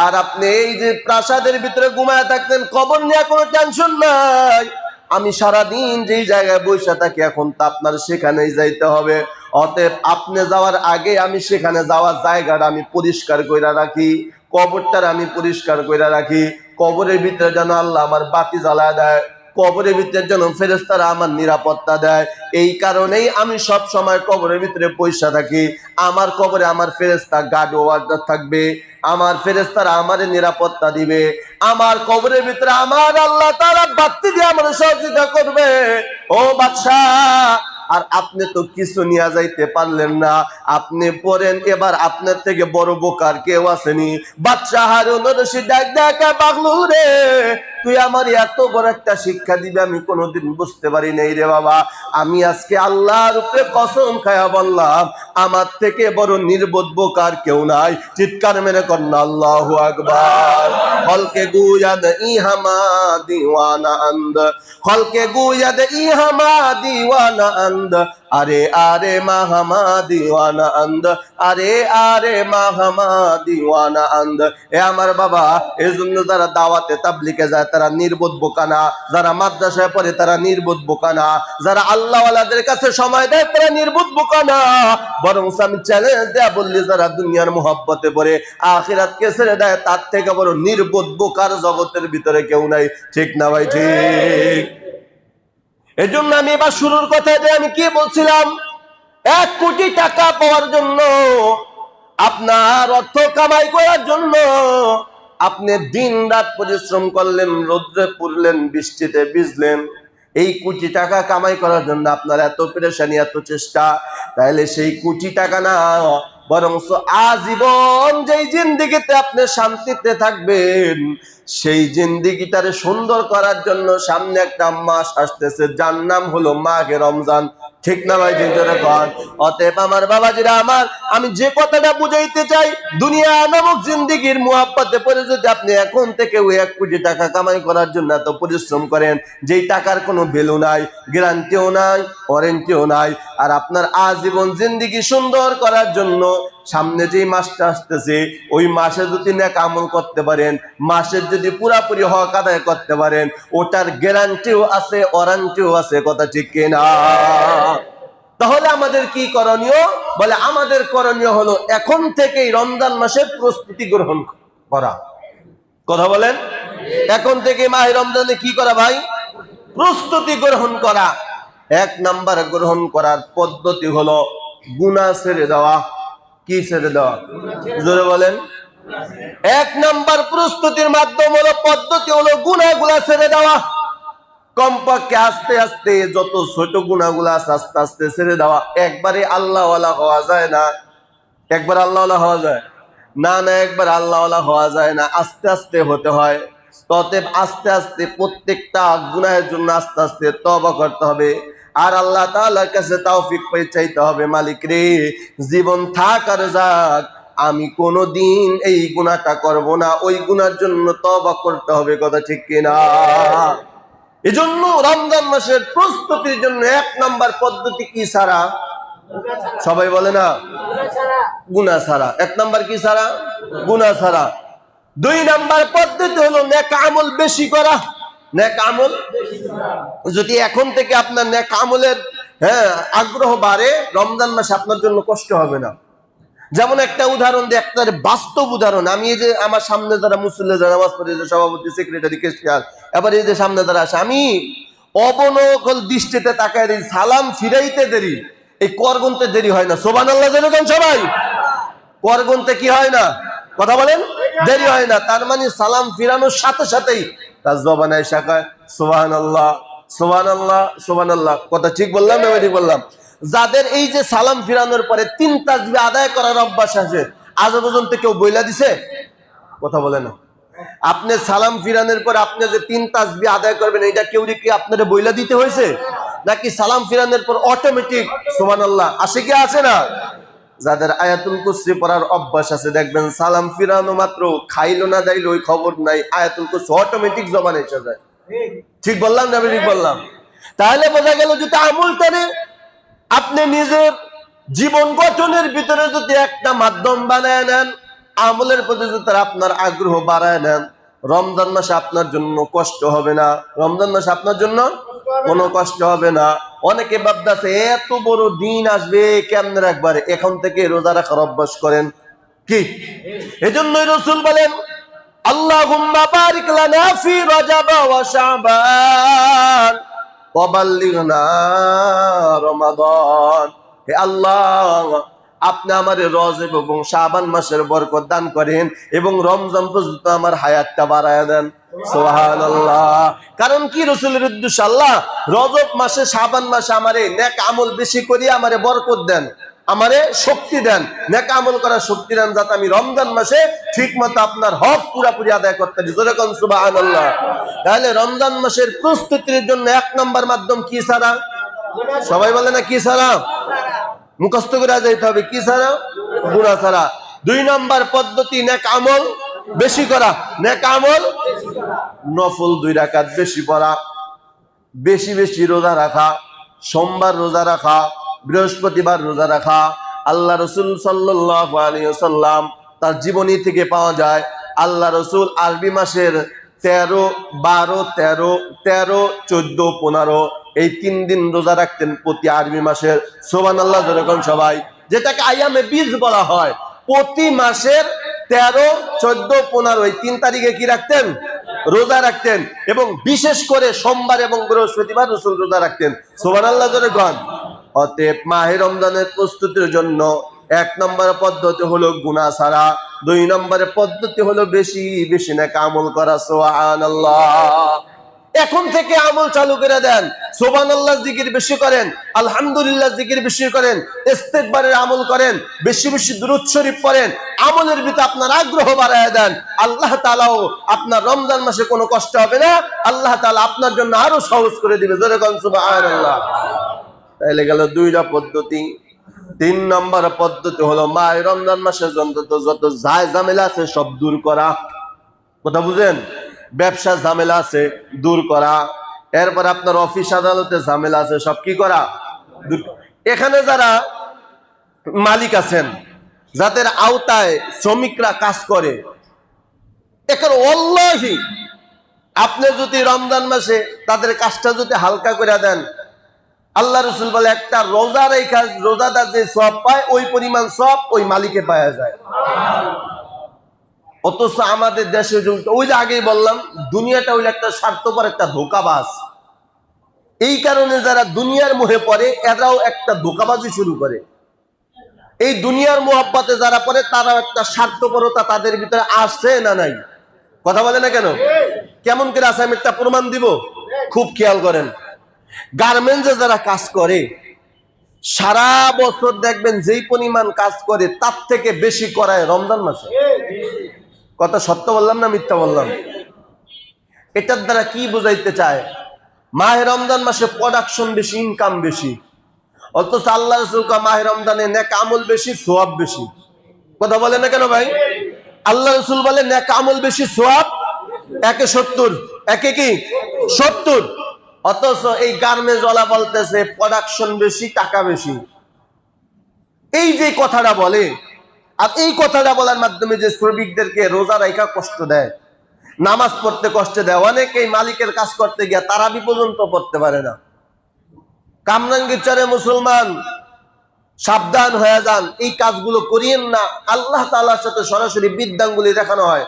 Speaker 1: আর আপনি এই যে প্রাসাদের ভিতরে ঘুমায় থাকতেন, কবর নিয়ে কোনো টেনশন নাই। আমি সারাদিন যেই জায়গায় বসে থাকি, এখন তো আপনার সেখানেই যাইতে হবে। অতএব আপনি যাওয়ার আগে আমি সেখানে যাওয়ার জায়গাটা আমি পরিষ্কার করে রাখি, কবরটার আমি পরিষ্কার করে রাখি। কবরের ভিতরে যেন আল্লাহ আমার বাতি জ্বালা দেয়, কবরের ভিতরে যেন ফেরেশতারা আমার নিরাপত্তা দেয়। এই কারণেই আমি সব সময় কবরের ভিতরে পয়সা থাকি। আমার কবরে আমার ফেরেশতা গার্ড ওয়ার্ডার থাকবে, আমার ফেরেশতারা আমারে নিরাপত্তা দিবে। আমার কবরের ভিতরে আমার আল্লাহ তাআলা বাতি দিয়ে আমার সহযোগিতা করবে। ও বাদশাহ, আর আপনি তো কিছু নিয়ে যাইতে পারলেন না, আপনি পড়েন। এবার আপনার থেকে বড় বোকার কেউ আসেনি। বাদশা হারুন রশিদ দেখা বাগলুল রে, তুই আমার এত বড় একটা শিক্ষা দিবে আমি কোনোদিন বুঝতে পারি নাই রে বাবা। আমি আজকে আল্লাহর উপরে কসম খায়া বললাম, আমার থেকে বড় নির্বোধ বোকার কেউ নাই। চিৎকার মেরে কন্যা আল্লাহু আকবার। খলকে গুয়াদ ইহামা দিওয়ানা আন্দ, খলকে গুয়াদ ইহামা দিওয়ানা আন্দ, আরে আরে মাহামা দিওয়ানা আন্দ, আরে আরে মাহামা দিওয়ানা আন্দ। এ আমার বাবা, এই জন্য যারা দাওয়াতে তাবলিগে যায় তারা নির্বোধ বোকা না, যারা মাদ্রাসায় পড়ে তারা নির্বোধ বোকা না, যারা আল্লাহওয়ালাদের কাছে সময় দেয় তারা নির্বোধ বোকা না। বরং আমি চ্যালেঞ্জ দেয়া বললি, যারা দুনিয়ার মোহব্বতে পড়ে আখিরাতকে ছেড়ে দেয় তার থেকে বড় নির্বোধ বোকার জগতের ভিতরে কেউ নাই। ঠিক না ভাই? ঠিক। এই জন্য আমি এবার শুরুর কথায় যে আমি কি বলছিলাম, 1 কোটি টাকা পাওয়ার জন্য, আপনার অর্থ কামাই করার জন্য আপনি দিন রাত পরিশ্রম করলেন, রোদ্রে পুড়লেন, বৃষ্টিতে ভিজলেন, এই কোটি টাকা কামাই করার জন্য আপনার এত পেরেশানি, এত চেষ্টা। তাহলে সেই কোটি টাকা না, বরং আজীবন যেই জিন্দেগিতে আপনি শান্তিতে থাকবেন, সেই জিন্দেগিটারে সুন্দর করার জন্য সামনে একটা মাস আসতেছে, যার নাম হলো মাঘে রমজান। ঠিক না ভাই? অতএব আমার বাবাজিরা আমার, আমি যে কথাটা বুঝাইতে চাই, দুনিয়া নামক জিন্দেগির মুহাব্বতে পড়ে যদি আপনি এখন থেকে ওই 1 কোটি টাকা কামাই করার জন্য এত পরিশ্রম করেন, যেই টাকার কোনো ভ্যালু নাই, গ্যারান্টিও নাই, ওয়ারেন্টিও নাই, আর আপনার আজীবন জিন্দেগি সুন্দর করার জন্য সামনে যেই মাসটা আসতেছে, ওই মাসে যদি নেক আমল করতে পারেন, মাসের যদি পুরাপুরি হক আদায় করতে পারেন, ওটার গ্যারান্টিও আছে, ওয়ারেন্টিও আছে। কথা ঠিক কিনা? তাহলে আমাদের কি করণীয়? বলে আমাদের করণীয় হলো এখন থেকেই রমজান মাসের প্রস্তুতি গ্রহণ করা। কথা বলেন, এখন থেকে মাহে রমজানে কি করা ভাই? প্রস্তুতি গ্রহণ করা। 1 নাম্বার গ্রহণ করার পদ্ধতি হলো গুনাহ ছেড়ে দেওয়া। কি ছেড়ে দেওয়া? জোরে বলেন। 1 নাম্বার প্রস্তুতির মাধ্যম হলো, পদ্ধতি হলো গুনাহগুলা ছেড়ে দেওয়া। কমপক্ষে আস্তে আস্তে যত ছোট গুনাহগুলা আছে আস্তে আস্তে ছেড়ে দেওয়া। একবারে আল্লাহওয়ালা হওয়া যায় না। একবার আল্লাহওয়ালা হওয়া যায় না, না একবার আল্লাহওয়ালা হওয়া যায় না, আস্তে আস্তে হতে হয়। তবে আস্তে আস্তে প্রত্যেকটা গুনাহের জন্য আস্তে আস্তে তওবা করতে হবে, আর আল্লাহ তাআলার কাছে তৌফিক পেয়ে চাইতে হবে, মালিক রে, জীবন থাক আর যাক, আমি কোনোদিন এই গুনাহটা করব না, ওই গুনার জন্য তওবা করতে হবে। কথা ঠিক কিনা? এজন্য রমজান মাসের প্রস্তুতির জন্য 1 নাম্বার পদ্ধতি কি ছাড়া? সবাই বলে না, গুনাহ ছাড়া। 1 নাম্বার কি ছাড়া? গুনাহ ছাড়া। 2 নাম্বার পদ্ধতি হলো নেক আমল বেশি করা। নেক আমল যদি এখন থেকে আপনার নেক আমলের আগ্রহ বাড়ে, রমজান মাসে আপনার জন্য কষ্ট হবে না। যেমন একটা উদাহরণ দিই, একটা বাস্তব উদাহরণ। আমি এই যে আমার সামনে যারা মুসল্লি, যারা নামাজ পড়ে, যে সভাপতি, সেক্রেটারি, কেশিয়ার, এবার এই যে সামনে যারা আসে, আমি অবনকল দৃষ্টিতে তাকায় দিই, সালাম ফিরাইতে দেরি, এই কর গুনতে দেরি হয় না। সুবহানাল্লাহ জানেন সবাই? কর গুনতে কি হয় না? কথা বলেন, দেরি হয় না। তার মানে সালাম ফিরানোর সাথে সাথেই তার জবানে শাখায় সুবহানাল্লাহ, সুবহানাল্লাহ, সুবহানাল্লাহ। কথা ঠিক বললাম না? ঠিক বললাম। যাদের এই যে সালাম ফিরানোর পরে 3 তাসবিহ আদায় করার অভ্যাস আছে, আজ পর্যন্ত কেউ বইলা দিছে? কথা বলে না। আপনি সালাম ফিরানোর পর আপনি যে 3 তাসবিহ আদায় করবেন, এটা কেউ কি আপনারে বইলা দিতে হয়েছে? নাকি সালাম ফিরানোর পর অটোমেটিক সুবহানাল্লাহ আসে কি আসে না? যাদের আয়াতুল কুরসি পড়ার অভ্যাস আছে, দেখবেন সালাম ফিরানো মাত্র খাইলো না দাইলো ওই খবর নাই, আয়াতুল কুরসি অটোমেটিক জবানে এসে যায়। ঠিক বললাম না? ঠিক বললাম। তাহলে বোঝা গেল যদি আমলটারে আপনি নিজের জীবন গঠনের ভিতরে যদি একটা মাধ্যম বানায় নেন, আমলের প্রতি যদি আপনার আগ্রহ বাড়ায় নেন, রমজান মাসে আপনার জন্য কষ্ট হবে না। রমজান মাসে আপনার জন্য কোনো কষ্ট হবে না। অনেকে ভাবতেছে এত বড় দিন আসবে কেমনে রাখবারে, এখন থেকে রোজা রাখার অভ্যাস করেন। কি এজন্যই রাসূল বলেন, আল্লাহুম্মা বারিক লানা ফি রজব ওয়া শাবান ওয়া বাল্লিগনা রমাদান। হে আল্লাহ, আপনি আমার রজব এবং শাবান মাসের বরকত দান করেন এবং রমজান পর্যন্ত আমার হায়াতটা বাড়ায়া দেন। সুবহানাল্লাহ। কারণ কি? রাসূলের উদ্দেশ্য, আল্লাহ রজব মাসে, শাবান মাসে আমারে নেক আমল বেশি করিয়া আমারে বরকত দেন, আমারে শক্তি দেন, নেক আমল করার শক্তি দেন, যাতে আমি রমজান মাসে ঠিক মতো আপনার হক পুরাপুরি আদায় করতে পারি। জোরে কোন সুবহানাল্লাহ। তাহলে রমজান মাসের প্রস্তুতির জন্য 1 নম্বর মাধ্যম কি ছাড়া? সবাই বলে না কি ছাড়া? মুখস্থ করে যাইতে হবে, কি ছাড়া? গুনাহ ছাড়া। 2 নম্বর পদ্ধতি নেক আমল বেশি করা। নেক আমল নফল 2 রাকাত বেশি পড়া, বেশি বেশি রোজা রাখা, সোমবার রোজা রাখা, বৃহস্পতিবার রোজা রাখা। আল্লাহ রাসূল সাল্লাল্লাহু আলাইহি ওয়াসাল্লাম তার জীবনী থেকে পাওয়া যায়, আল্লাহ রাসূল আরবি মাসের 13, 12, 13, 13, 14, 15 এই 3 দিন রোজা রাখতেন প্রতি আরবি মাসের। সুবহানাল্লাহ যেরকম সবাই, যেটাকে আইয়ামে বীজ বলা হয়। প্রতি মাসের 13, 14, 15 এই 3 তারিখে কি রাখতেন? রোজা রাখতেন। এবং বিশেষ করে সোমবার এবং বৃহস্পতিবার রাসূল রোজা রাখতেন। সুবহানাল্লাহ যেরকম। অতএব মাহে রমজানের প্রস্তুতির জন্য 1 নম্বর পদ্ধতি হলো গুনাহ ছাড়া, 2 নম্বর পদ্ধতি হলো বেশি বেশি নেক আমল করা। সুবহানাল্লাহ। এখন থেকে আমল চালু করে দেন। সুবহানাল্লাহ জিকির বেশি করেন, আলহামদুলিল্লাহ জিকির বেশি করেন, ইস্তেগফারের আমল করেন, বেশি বেশি দুরূদ শরীফ পড়েন, আমলের ভিতরে আপনার আগ্রহ বাড়ায় দেন। আল্লাহ তাআলাও আপনার রমজান মাসে কোনো কষ্ট হবে না, আল্লাহ তাআলা আপনার জন্য আরো সহজ করে দিবে। জোরে কোন সুবহানাল্লাহ। তাইলে গেল 2টা পদ্ধতি। 3 নম্বর পদ্ধতি হলো মাহে রমজান মাসের জন্য যত ঝামেলা আছে সব দূর করা। কথা বুঝেন? ব্যবসা ঝামেলা আছে দূর করা, এরপর আপনার অফিস আদালতে ঝামেলা আছে সব কি করা? দূর। এখানে যারা মালিক আছেন, যাদের আওতায় শ্রমিকরা কাজ করে, এখন ওয়াল্লাহি আপনি যদি রমজান মাসে তাদের কাজটা যদি হালকা করে দেন, আল্লাহ রাসূল বলে একটা রোজার এই কাজ, রোজাদার যে সওয়াব পায় ওই পরিমাণ সওয়াব ওই মালিকে পাওয়া যায়। অথচ আমাদের দেশে ওই যে আগেই বললাম, দুনিয়াটা হইল একটা স্বার্থপর একটা ধোঁকাবাজ। এই কারণে যারা দুনিয়ার মোহে পড়ে এরাও একটা ধোঁকাবাজি শুরু করে। এই দুনিয়ার মোহাব্বতে যারা পড়ে তারাও একটা স্বার্থপরতা তাদের ভিতরে আসছে না নাই? কথা বলে না কেন? কেমন করে আছে আমি একটা প্রমাণ দিব, খুব খেয়াল করেন। গার্মেন্টসে যারা কাজ করে সারা বছর দেখবেন যেই পরিমাণ কাজ করে তার থেকে বেশি করায় রমজান মাসে। কথা সত্য বললাম না মিথ্যা বললাম? এটার দ্বারা কি বুঝাইতে চায়? মাহে রমজান মাসে প্রোডাকশন বেশি, ইনকাম বেশি, অথচ আল্লাহ রাসূল মাহে রমজানে নেক আমল বেশি, সওয়াব বেশি। কথা বলে না কেন ভাই? আল্লাহ রাসূল বলে নেক আমল বেশি, সওয়াব 1 এ 70, 1 এ কি 70। অথচ এই গার্মেন্টস ওয়ালা বলতেছে প্রোডাকশন বেশি, টাকা বেশি। এই যে কথাটা বলে, আর এই কথাটা বলার মাধ্যমে যে শ্রমিকদেরকে রোজা রাখা কষ্ট দেয়, নামাজ পড়তে কষ্ট দেয়, অনেকেই মালিকের কাজ করতে গিয়া তারাবি পর্যন্ত পড়তে পারে না। কামরাঙ্গীরচরে মুসলমান সাবধান হয়ে যান, এই কাজগুলো করিয়েন না। আল্লাহ তাআলার সাথে সরাসরি বিদ্যাঙ্গুলি দেখানো হয়।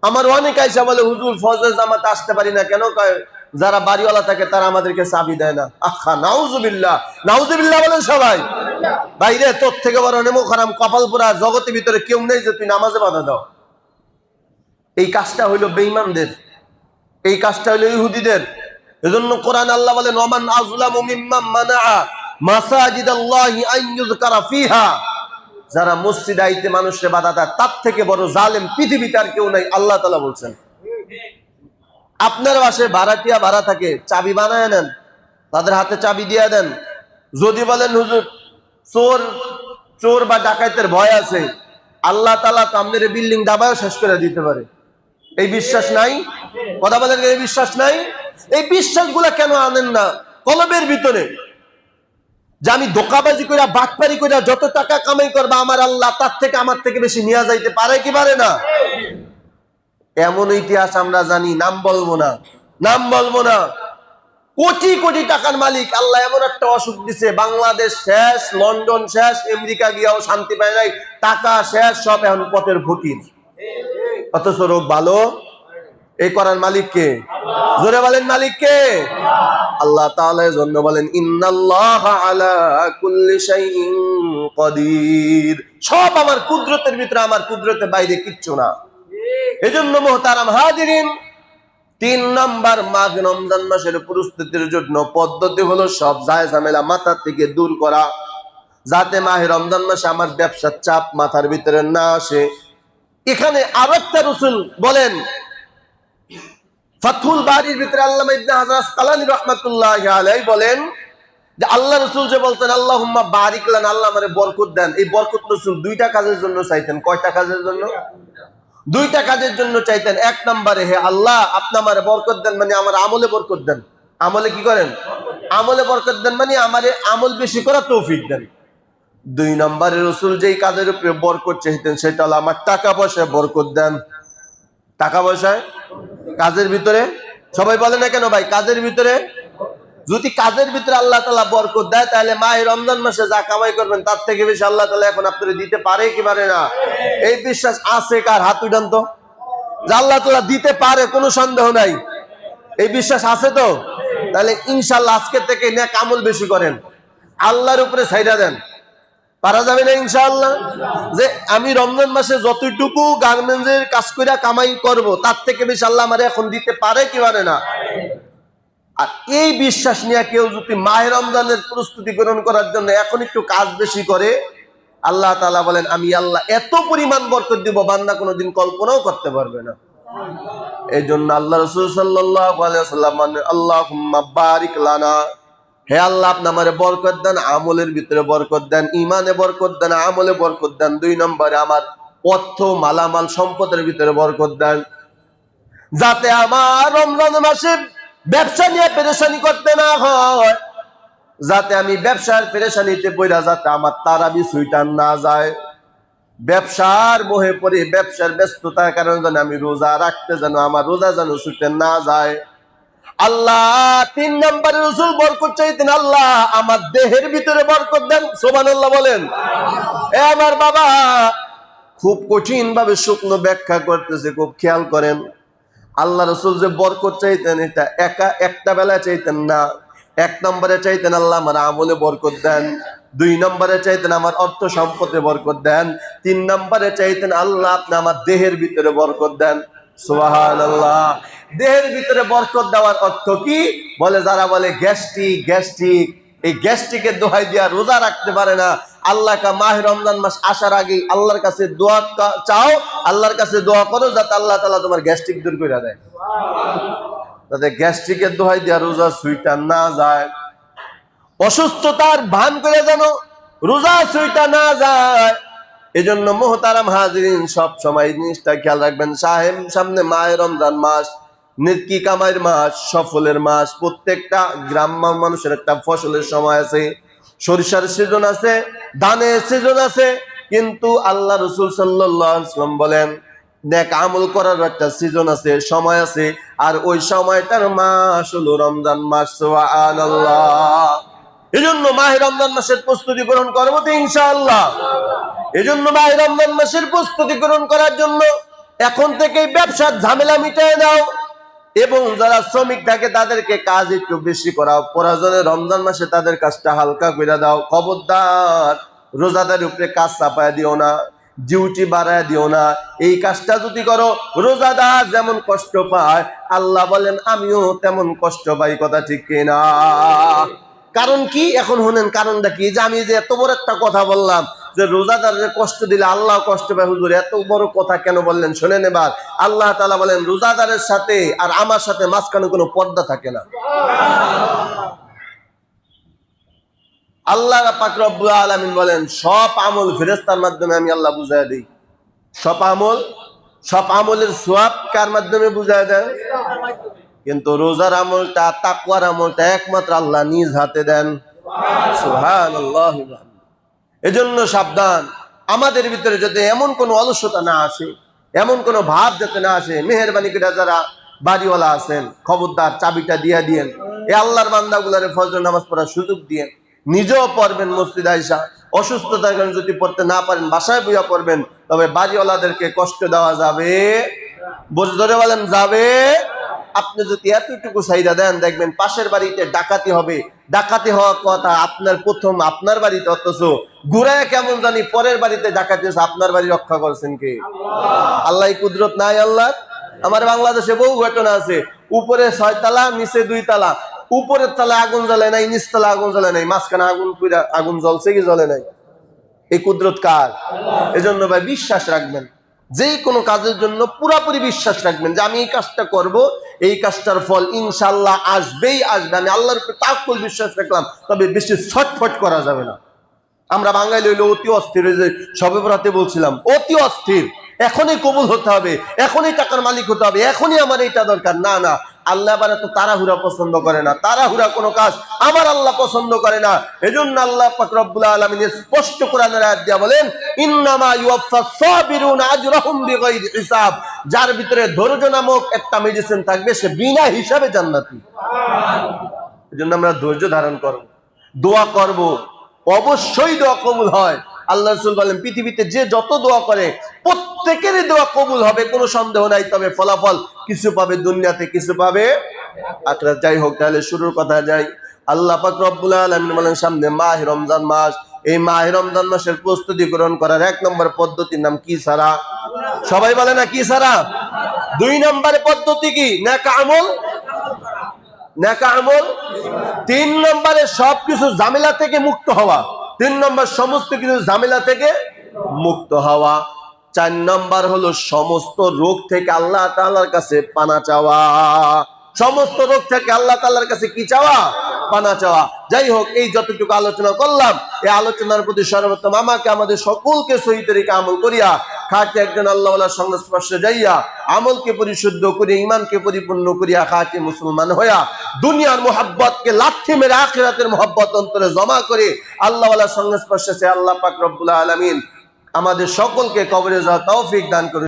Speaker 1: আমার অনেক আইসা বলে হুজুর ফজর জামাতে আসতে পারি না কেন? কয় যারা বাড়িওয়ালা থাকে তারা আমাদেরকে চাবি দেয় না। আখা নাউজুবিল্লাহ, নাউজুবিল্লাহ বলেন সবাই। বাইরে তোর থেকে বড় নেমুখ হারাম কপাল পোড়া জগতের ভিতরে কেউ নেই যে তুই নামাজে বাধা দাও। এই কাজটা হইল বেঈমানদের, এই কাজটা হইল ইহুদিদের। এজন্য কোরআন আল্লাহ বলেন ওমান আযলামু মিম্মান মানাআ মাসাজিদাল্লাহি আন ইউযকারা ফিহা। যারা মসজিদে আইতে মানুষকে বাধা দেয় তার থেকে বড় জালেম পৃথিবীতে আর কেউ নাই, আল্লাহ তাআলা বলছেন। আপনার বাসায় ভাড়াটিয়া ভাড়া থাকে, চাবি বানায় নেন, তাদের হাতে চাবি দিয়ে দেন। যদি বলেন হুজুর চোর চোর বা ডাকাতের ভয় আছে, আল্লাহ তাআলা তো আপনার বিল্ডিং দাবায়ও শেষ করে দিতে পারে। এই বিশ্বাস নাই? কথা বলেন, এই বিশ্বাস নাই? এই বিশ্বাসগুলা কেন আনেন না কলবের ভিতরে? যে আমি ধোঁকাবাজি কইরা বাটপারি কইরা যত টাকা কামাই করবা আমার আল্লাহ তার থেকে আমার থেকে বেশি নিয়ে যাইতে পারে কি পারে না? এমন ইতিহাস আমরা জানি, নাম বলবো না, নাম বলবো না। কোটি কোটি টাকার মালিক আল্লাহ এমন একটা অসুখ দিছে, বাংলাদেশ শেষ, লন্ডন শেষ, আমেরিকা গিয়াও শান্তি পায় নাই, টাকা শেষ, সব এখন পথের ফকির। অথচ রোগ ভালো। এই করার মালিক কে? জোরে বলেন মালিক কে? আল্লাহ তাআলা এজন্য বলেন ইন্নাল্লাহা আলা কুল্লি শাইইন কাদির। সব আমার কুদরতের ভিতরে, আমার কুদরতের বাইরে কিচ্ছু না। এজন্য মুহতারাম হাজিরিন, 3 নাম্বার মাঘ রমজান মাসের প্রস্তুতির জন্য পদ্ধতি হলো সব জায়গা ঝামেলা মাথা থেকে দূর করা। যাতে মাহে রমজান মাসে আমার ব্যবসার চাপ মাথার ভিতরে না আসে। এখানে আরেকটা রাসূল বলেন, ফাতহুল বারির ভিতরে আল্লামা ইবনে হাজার আসকালানী রাহমাতুল্লাহি আলাইহি বলেন যে আল্লাহ রাসূল যে বলতেন আল্লাহুম্মা বারিক লানা, আল্লাহ আমারে বরকত দেন, এই বরকত রাসূল দুইটা কাজের জন্য চাইতেন। কয়টা কাজের জন্য? দুইটা কাজের জন্য চাইতেন। এক নম্বরে, হে আল্লাহ আপনি আমারে বরকত দেন, মানে আমার আমলে বরকত দেন। আমলে কি করেন? আমলে বরকত দেন, মানে আমারে আমল বেশি করার তৌফিক দেন। দুই নম্বরে রাসূল যেই কাজের উপরে বরকত চাইতেন সেটা হলো আমার টাকা পয়সায় বরকত দেন। টাকা পয়সায়, কাজের ভিতরে, সবাই বলে না কেন ভাই, কাজের ভিতরে যদি কাজের ভিতরে আল্লাহ তাআলা বরকত দেয়, তাহলে মাহে রমজান মাসে যা কামাই করবেন তার থেকে বেশি আল্লাহ তাআলা এখন আপনাদের দিতে পারে কি পারে না? এই বিশ্বাস আছে কার? হাত উঠান তো। যে আল্লাহ তাআলা দিতে পারে, কোনো সন্দেহ নাই, এই বিশ্বাস আছে তো? তাহলে ইনশাআল্লাহ আজকে থেকে নেক আমল বেশি করেন, আল্লাহর উপরে ছাইড়া দেন। পারা যাবে না ইনশাআল্লাহ? যে আমি রমজান মাসে যতটুকু গার্মেন্টসের কাজ করে কামাই করব তার থেকে বেশি আল্লাহ আমারে এখন দিতে পারে কি পারে না? আর এই বিশ্বাস নিয়ে কেউ যদি মাহে রমজানের প্রস্তুতি গ্রহণ করার জন্য এখন একটু কাজ বেশি করে, আল্লাহ তাআলা বলেন আমি আল্লাহ এত পরিমাণ বরকত দিব বান্দা কোনোদিন কল্পনাও করতে পারবে না। এই জন্য আল্লাহ রাসূল সাল্লাল্লাহু আলাইহি ওয়াসাল্লাম মানে আল্লাহুম্মা বারিক লানা, হে আল্লাহ আপনি আমারে বরকত দেন, আমলের ভিতরে বরকত দেন, ঈমানে বরকত দেন, আমলে বরকত দেন। দুই নম্বরে আমার অর্থ মালামাল সম্পদের ভিতরে বরকত দেন, যাতে আমার রমজান মাসে ব্যবসা নিয়ে পেরেশানি করতে না হয়, যাতে আমি ব্যবসার পেরেশানিতে পড়া যাতে আমার তারাবি ছুইটান না যায়, ব্যবসার মোহে পড়ে ব্যবসার ব্যস্ততার কারণে যেন আমি রোজা রাখতে যেন আমার রোজা যেন ছুটে না যায়। আল্লাহ তিন নম্বরে রাসূল বরকত চাইতেন, আল্লাহ আমার দেহের ভিতরে বরকত দেন। সুবহানাল্লাহ বলেন। এ আমার বাবা খুব কঠিন ভাবে শুকনো ব্যাখ্যা করতেছে, খুব খেয়াল করেন। আল্লাহ রাসূল যে বরকত চাইতেন এটা একটা বেলা চাইতেন না। এক নম্বরে চাইতেন আল্লাহ আমার আমলে বরকত দেন, দুই নম্বরে চাইতেন আমার অর্থ সম্পদে বরকত দেন, তিন নম্বরে চাইতেন আল্লাহ আপনি আমার দেহের ভিতরে বরকত দেন। সুবহানাল্লাহ। দেহের ভিতরে বরকত দেওয়ার অর্থ কি? বলে যারা বলে গ্যাস্ট্রিক, এই গ্যাস্ট্রিকের দোহাই দিয়া রোজা রাখতে পারে না, আল্লাহ কা মাহে রমজান মাস আসার আগে আল্লাহর কাছে দোয়া চাও, আল্লাহর কাছে দোয়া করো যাতে আল্লাহ তাআলা তোমার গ্যাস্ট্রিক দূর করে দেয়, যাতে গ্যাস্ট্রিকের দোহাই দিয়া রোজা ছুইটা না যায়, অসুস্থতার ভান করে যেন রোজা ছুইটা না যায়। এজন্য মুহতারাম হাজিরিন সব সময় জিনিসটা খেয়াল রাখবেন, সামনে মাহে রমজান মাস, নেকি কামাইয়ের মাস, সফলের মাস। প্রত্যেকটা গ্রাম্য মানুষের একটা ফসলের সময় আছে, সরিষার সিজন আছে, ধানের সিজন আছে, কিন্তু আল্লাহ রাসূল সাল্লাল্লাহু আলাইহি ওয়াসাল্লাম বলেন নেক আমল করার একটা সিজন আছে, সময় আছে, আর ওই সময়টার মাস হলো রমজান মাস। সুবহানাল্লাহ। এজন্য মাহে রমজান মাসের প্রস্তুতি গ্রহণ করবো তো ইনশাআল্লাহ। এজন্য মাহে রমজান মাসের প্রস্তুতি গ্রহণ করার জন্য এখন থেকেই ব্যবসার ঝামেলা মিটিয়ে দাও, এবং যারা শ্রমিক থাকে তাদেরকে কাজ একটু বেশি করাও, প্রয়োজনে রমজান মাসে তাদের কাজটা হালকা করে দাও। খবরদার রোজাদারের উপরে কাজ চাপায় দিও না, ডিউটি বাড়ায় দিও না। এই কাজটা যদি করো, রোজাদার যেমন কষ্ট পায় আল্লাহ বলেন আমিও তেমন কষ্ট পাই। কথা ঠিক কিনা? কারণ কি? এখন শুনেন কারণটা কি। যে আমি যে এত বড় একটা কথা বললাম যে রোজাদারের কষ্ট দিলে আল্লাহ কষ্ট পায়, হুজুর এত বড় কথা কেন বললেন? শোনেন এবার। আল্লাহ তাআলা বলেন রোজাদারের সাথে আর আমার সাথে মাঝখানে কোনো পর্দা থাকে না। আল্লাহ পাক রব্বুল আলামিন বলেন সব আমল ফেরেশতার মাধ্যমে আমি আল্লাহ বুঝায় দিই। সব আমলের সওয়াব কার মাধ্যমে বুঝায় দেন? কিন্তু রোজার আমলটা, তাকওয়ার আমলটা একমাত্র আল্লাহ নিজ হাতে দেন। সুবহানাল্লাহ। এজন্য সাবধান, আমাদের ভিতরে যাতে এমন কোনো অলসতা না আসে, এমন কোনো ভাব যাতে না আসে। মেহেরবানি করে যারা বাড়িওয়ালা আছেন খবরদার চাবিটা দিয়ে দিয়েন, এ আল্লাহর বান্দাগুলারে ফজর নামাজ পড়ার সুযোগ দিয়েন। নিজেও পড়বেন মসজিদ আইসা, অসুস্থতার কারণে যদি পড়তে না পারেন বাসায় বইয়া পড়বেন। তবে বাড়িওয়ালাদেরকে কষ্ট দেওয়া যাবে, ধরে বলেন যাবে। আপনি যদি এতটুকু চাহিদা দেন, দেখবেন পাশের বাড়িতে ডাকাতি হবে। ডাকাতি হওয়ার কথা আপনার প্রথম আপনার বাড়িতে, অথচ ঘুরায় কেমন জানি পরের বাড়িতে ডাকাতি হচ্ছে। আপনার বাড়ি রক্ষা করছেন কে? আল্লাহ। কুদরত নাই আল্লাহ? আমার বাংলাদেশে বহু ঘটনা আছে, উপরে 6 তালা নিচে 2 তালা, উপরের তলায় আগুন জ্বলে নাই, নিচ তলায় আগুন জ্বলে নাই, মাঝখানে আগুন পুরা আগুন জ্বলছে কি জ্বলে নাই? এই কুদরত কার? এজন্য ভাই বিশ্বাস রাখবেন, যে কোনো কাজের জন্য পুরাপুরি বিশ্বাস রাখবেন যে আমি এই কাজটা করব, এই কাজটার ফল ইনশাআল্লাহ আসবেই আসবে। আমি আল্লাহর উপর তাওয়াক্কুল বিশ্বাস রাখলাম, তবে বেশি ছটফট করা যাবে না। আমরা বাঙালি হইলে অতি অস্থির, ওই যে সবে বরাতে বলছিলাম, অতি অস্থির, এখনই কবুল হতে হবে, এখনই টাকার মালিক হতে হবে, এখনই আমার এটা দরকার। না না, আল্লাহ আবার এত তাড়াহুড়া পছন্দ করে না, তাড়াহুড়া কোনো কাজ আমার আল্লাহ পছন্দ করে না। এজন্য আল্লাহ পাক রব্বুল আলামিন স্পষ্ট কোরআনের আয়াত দিয়া বলেন, ইন্নামা ইউওয়াফাস সাবিরুনা আজরাহুম বিগাইরি হিসাব। যার ভিতরে ধৈর্য নামক একটা মেডিসিন থাকবে, সে বিনা হিসাবে জান্নাতি। এজন্য আমরা ধৈর্য ধারণ করব, দোয়া করব, অবশ্যই দোয়া কবুল হয়। আল্লাহ রাসূল বলেন, পৃথিবীতে যে যত দোয়া করে প্রত্যেকেরই দোয়া কবুল হবে, কোনো সন্দেহ নাই। তবে ফলাফল কিছু পাবে দুনিয়াতে, কিছু পাবে আখিরাতে। যাই হোক, তাহলে শুরুর কথা যাই। আল্লাহ পাক রব্বুল আলামিন বলেন, সামনে মাহে রমজান মাস, এই মাহে রমজান মাসের প্রস্তুতি গ্রহণ করার 1 নম্বর পদ্ধতির নাম কি ছাড়া? সবাই বলে না কি ছাড়া? 2 নম্বরের পদ্ধতি কি? নেক আমল, নেক আমল। 3 নম্বরে সবকিছু ঝামেলা থেকে মুক্ত হওয়া। 3 নম্বর সমস্ত কিছু ঝামেলা থেকে মুক্ত হওয়া। 4 নম্বর হলো সমস্ত রোগ থেকে আল্লাহ তাআলার কাছে পানা চাওয়া। সমস্ত রোগ থেকে আল্লাহ তাআলার কাছে কি চাওয়া? পানা চাওয়া। যাই হোক, এই যতটুকু আলোচনা করলাম, এই আলোচনার প্রতি সর্বোত্তম আমাকে আমাদের সকলকে সহি তরিকা আমল করিয়া খাঁটি একজন আল্লাহওয়ালার সংস্পর্শে যাইয়া আমলকে পরিশুদ্ধ করিয়া ঈমানকে পরিপূর্ণ করিয়া খাঁটি মুসলমান হইয়া দুনিয়ার মোহাব্বতকে লাথি মেরে আখিরাতের মোহাব্বত অন্তরে জমা করে আল্লাহওয়ালার সংস্পর্শে আল্লাহ পাক রব্বুল আলামিন আমাদের সকলকে কবরে যাওয়ার তৌফিক দান করুন।